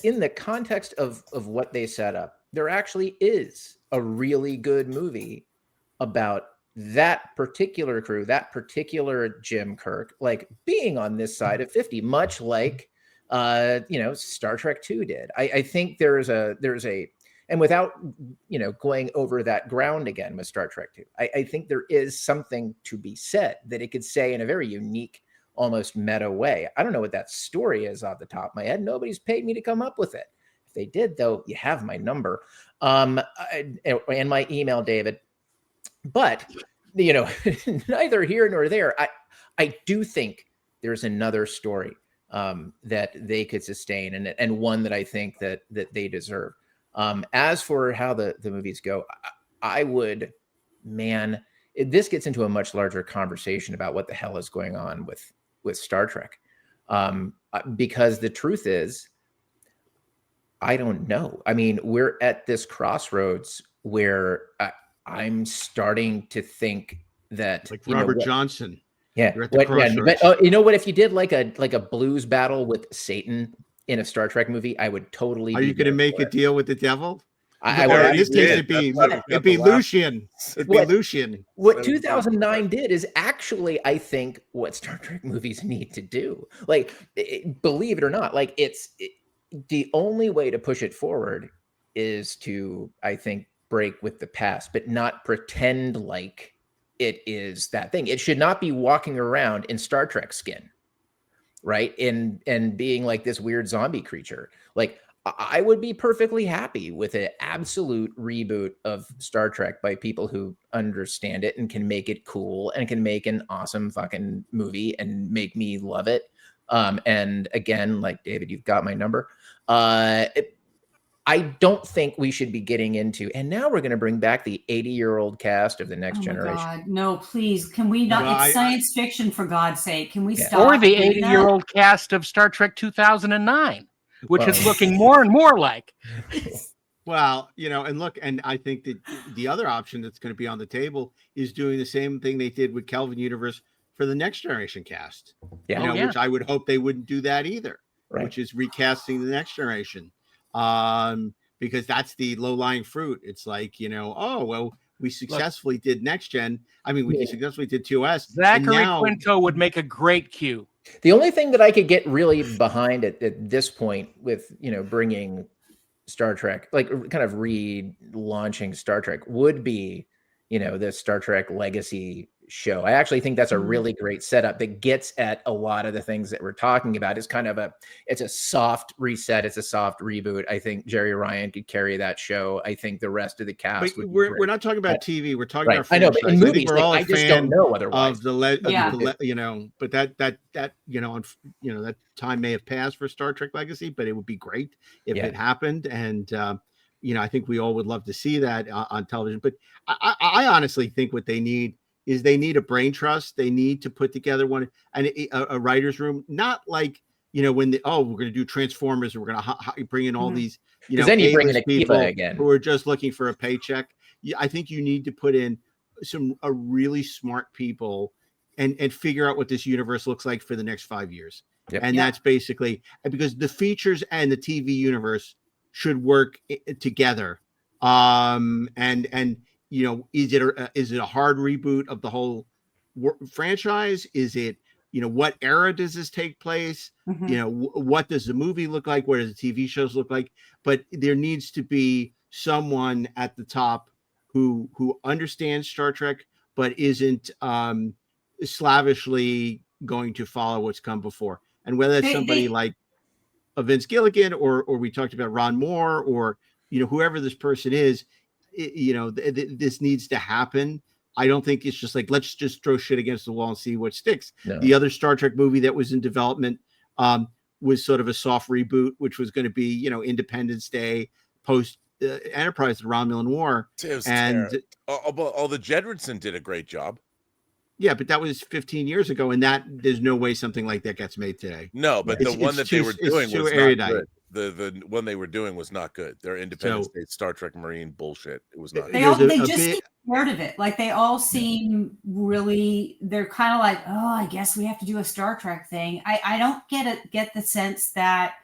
in the context of what they set up, there actually is a really good movie about that particular crew, that particular Jim Kirk, like being on this side of 50, much like Star Trek 2 did. I think there's a and without going over that ground again with Star Trek 2, I think there is something to be said that it could say in a very unique, almost meta way. I don't know what that story is off the top of my head. Nobody's paid me to come up with it. If they did, though, you have my number and my email, David. But neither here nor there. I do think there's another story that they could sustain, and one that I think that they deserve. As for how the movies go, I would, this gets into a much larger conversation about what the hell is going on with Star Trek. Because the truth is, I don't know. I mean, we're at this crossroads where I'm starting to think that, like Robert Johnson. Yeah. You're at the crossroads. But you know what? If you did like a blues battle with Satan in a Star Trek movie, I would totally. Are you going to make a deal with the devil? I would. In this case, it'd be Lucian. It'd be Lucian. What 2009 did is actually, I think, what Star Trek movies need to do. Like, believe it or not, like the only way to push it forward is to, I think, break with the past, but not pretend like it is that thing. It should not be walking around in Star Trek skin, right? And being like this weird zombie creature. Like, I would be perfectly happy with an absolute reboot of Star Trek by people who understand it and can make it cool and can make an awesome fucking movie and make me love it. And again, like David, you've got my number. I don't think we should be getting into, and now we're going to bring back the 80-year-old cast of the Next Generation. God, no, please. Can we not? No, it's science fiction, for God's sake. Can we stop? Or the 80-year-old cast of Star Trek 2009, which is looking more and more like. Well, and look, and I think that the other option that's going to be on the table is doing the same thing they did with Kelvin Universe for the Next Generation cast. Yeah. Which I would hope they wouldn't do that either, right. Which is recasting the Next Generation. Because that's the low-lying fruit. It's like, we successfully did Next Gen. I mean, we successfully did 2S. Zachary Quinto would make a great Q. The only thing that I could get really behind at this point with, bringing Star Trek, like kind of relaunching Star Trek, would be, the Star Trek Legacy show. I actually think that's a really great setup that gets at a lot of the things that we're talking about. It's kind of it's a soft reset. It's a soft reboot. I think Jerry Ryan could carry that show. I think the rest of the cast. But we're not talking about TV. We're talking about I know, franchise. but in movies, we're all I just don't know otherwise. Of the but that that time may have passed for Star Trek Legacy, but it would be great if it happened. And I think we all would love to see that on television. But I honestly think what they need is they need a brain trust. They need to put together a writer's room, not like, when we're going to do Transformers and we're going to bring in all these, then you bring in people again who are just looking for a paycheck. I think you need to put in a really smart people and figure out what this universe looks like for the next 5 years. Yep. And that's basically because the features and the TV universe should work together. Is it a hard reboot of the whole franchise? Is it, what era does this take place? What does the movie look like? What does the TV shows look like? But there needs to be someone at the top who understands Star Trek, but isn't slavishly going to follow what's come before. And whether it's somebody like a Vince Gilligan or we talked about Ron Moore or, whoever this person is, this needs to happen. I don't think it's just like, let's just throw shit against the wall and see what sticks. No. The other Star Trek movie that was in development was sort of a soft reboot, which was going to be, Independence Day, post Enterprise, the Romulan War. And all the Jedrinson did a great job. Yeah, but that was 15 years ago, and there's no way something like that gets made today. No, but the one that they were doing was not good. The one they were doing was not good. Their Independence Day Star Trek Marine bullshit. It was not. They just seem scared of it. Like they all seem really. They're kind of like, oh, I guess we have to do a Star Trek thing. I don't get the sense that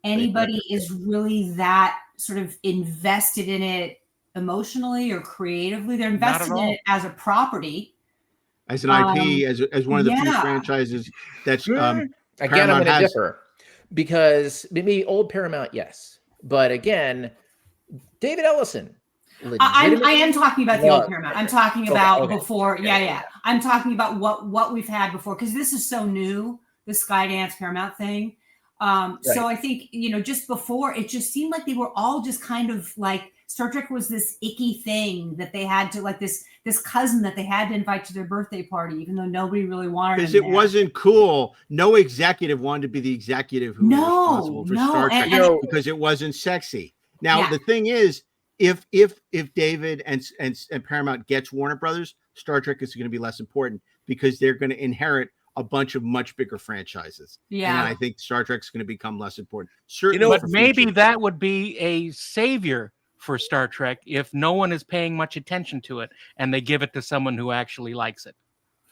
anybody is really that sort of invested in it emotionally or creatively. They're invested in it as a property. As an IP, as one of the few franchises that's again, I'm going to differ because maybe old Paramount, yes, but again, David Ellison. I am talking about the old Paramount. I'm talking about before. Yeah. I'm talking about what we've had before because this is so new. The Skydance Paramount thing. So I think just before it just seemed like they were all just kind of like Star Trek was this icky thing that they had to like this cousin that they had to invite to their birthday party, even though nobody really wanted. Because it wasn't cool. No executive wanted to be the executive who was responsible for Star Trek because it wasn't sexy. Now the thing is, if David and Paramount gets Warner Brothers, Star Trek is going to be less important because they're going to inherit a bunch of much bigger franchises. Yeah, and I think Star Trek's going to become less important. Certainly, but maybe that would be a savior for Star Trek if no one is paying much attention to it and they give it to someone who actually likes it.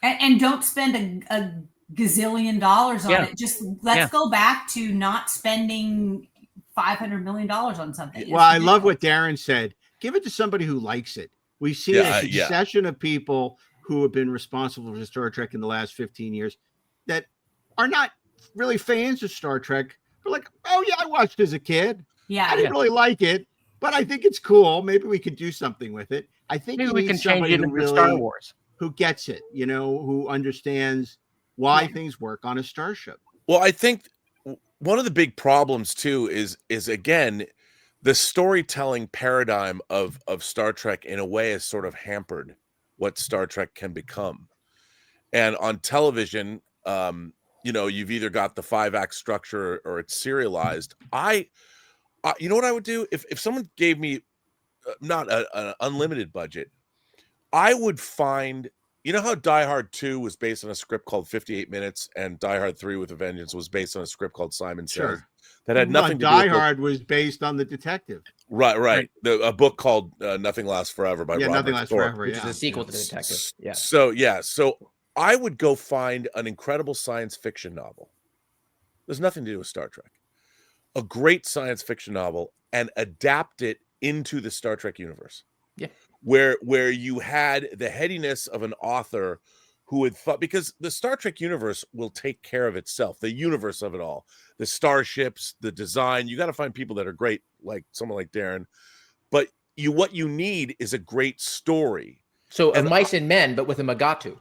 And don't spend a gazillion dollars on it. Just let's go back to not spending $500 million on something. Well, I love what Darren said. Give it to somebody who likes it. We've seen a succession of people who have been responsible for Star Trek in the last 15 years that are not really fans of Star Trek. They're like, oh yeah, I watched as a kid. Yeah. I didn't really like it, but I think it's cool. Maybe we could do something with it. I think maybe we can change it into Star Wars. Who gets it, who understands why things work on a starship. Well, I think one of the big problems too is again, the storytelling paradigm of Star Trek in a way is sort of hampered what Star Trek can become. And on television, you've either got the 5-act structure or it's serialized. You know what I would do if someone gave me not an unlimited budget, I would find, how Die Hard 2 was based on a script called 58 Minutes and Die Hard 3 with a Vengeance was based on a script called Simon Says. That had nothing to do with Die Hard was based on The Detective. Right. A book called Nothing Lasts Forever by Robert Nothing Lasts Forever, which is a sequel to The Detective. Yeah. So I would go find an incredible science fiction novel. There's nothing to do with Star Trek. A great science fiction novel and adapt it into the Star Trek universe. Yeah. Where you had the headiness of an author who had thought, because the Star Trek universe will take care of itself, the universe of it all, the starships, the design. You got to find people that are great, like someone like DAREN. But what you need is a great story. So of mice and men, but with a Magatu.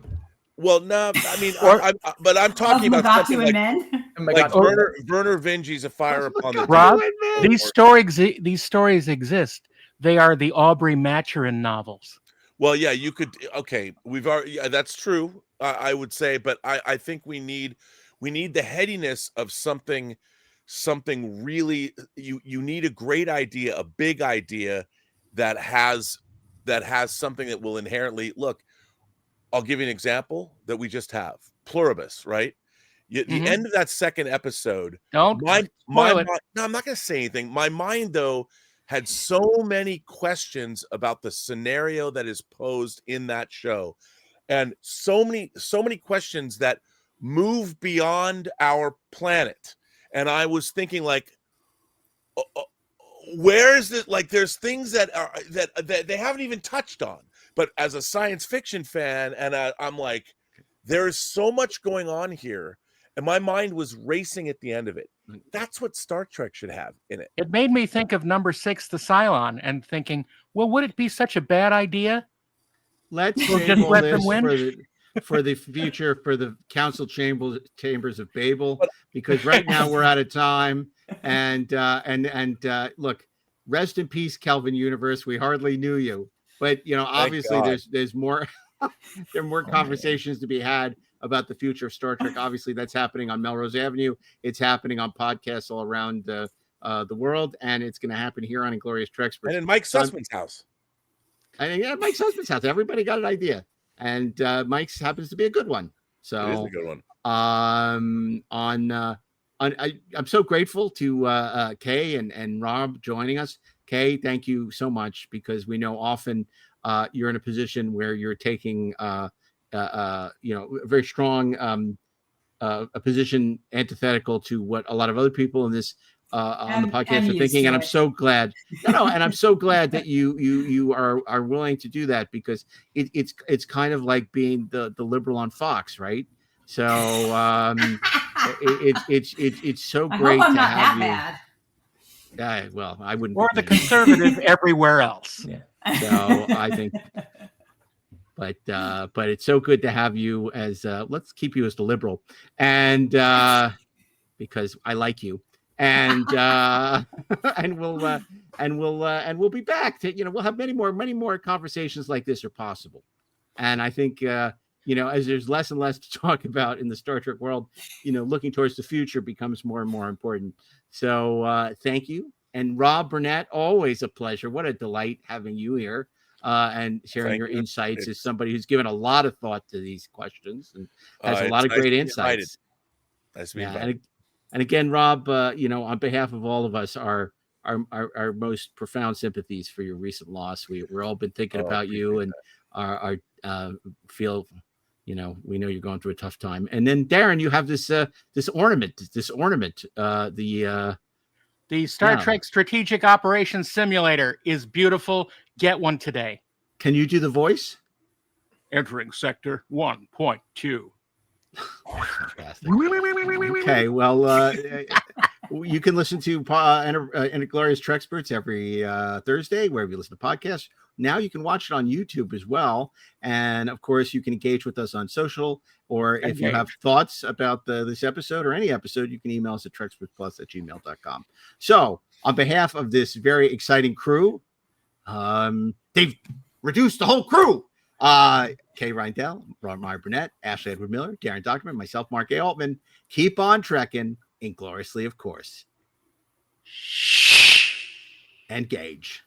Well, no, I mean, but I'm talking about something like, Werner Vinge's A Fire Upon the Rob, these stories exist. They are the Aubrey Maturin novels. Well, yeah, you could. Okay, we've already. Yeah, that's true. I would say, but I think we need the headiness of something really. You need a great idea, a big idea that has something that will inherently look. I'll give you an example that we just have. Pluribus, right? The end of that second episode. Don't spoil it. No, I'm not going to say anything. My mind, though, had so many questions about the scenario that is posed in that show, and so many questions that move beyond our planet. And I was thinking, like, where is it? Like, there's things that are that they haven't even touched on. But as a science fiction fan, and I'm like, there is so much going on here, and my mind was racing at the end of it. That's what Star Trek should have in it. It made me think of number 6, the Cylon, and thinking, well, would it be such a bad idea? Let's just table let this them win? for the future, for the council chambers of Babel, because right now we're out of time. And look, rest in peace, Kelvin Universe. We hardly knew you. But, obviously there's more, there are more conversations to be had about the future of Star Trek. Obviously, that's happening on Melrose Avenue. It's happening on podcasts all around the world, and it's going to happen here on Inglorious Treksperts. And in Mike Sussman's house. Yeah, Mike Sussman's house. Everybody got an idea, and Mike's happens to be a good one. So it is a good one. I'm so grateful to Kay and Rob joining us. Kay, thank you so much, because we know often you're in a position where you're taking a very strong a position antithetical to what a lot of other people in this on the podcast are thinking. And I'm so glad, and I'm so glad that you are willing to do that, because it's kind of like being the liberal on Fox, right? So it's so great to have you. Bad. Well, I wouldn't. Or the conservative everywhere else. Yeah. So I think, but it's so good to have you as. Let's keep you as the liberal, and because I like you, and and we'll be back to we'll have many more conversations like this are possible, and I think as there's less and less to talk about in the Star Trek world, looking towards the future becomes more and more important. So thank you. And Rob Burnett, always a pleasure. What a delight having you here and sharing your insights as somebody who's given a lot of thought to these questions and has a lot of great insights. Nice to be invited. And again, Rob, on behalf of all of us, our most profound sympathies for your recent loss. We're all been thinking about you, and our feel. We know you're going through a tough time. And then DAREN, you have this ornament, the Star Trek Strategic Operations Simulator is beautiful. Get one today. Can you do the voice? Entering sector 1.2. Fantastic. Okay, well, you can listen to Inglorious Treksperts every Thursday, wherever you listen to podcasts. Now you can watch it on YouTube as well. And of course, you can engage with us on social, or if you have thoughts about this episode or any episode, you can email us at trekspertsplus@gmail.com. So on behalf of this very exciting crew, they've reduced the whole crew. Kay Reindell, Ron Meyer Burnett, Ashley Edward Miller, DAREN DOCHTERMAN, myself, Mark A. Altman. Keep on trekking, ingloriously, of course. Engage.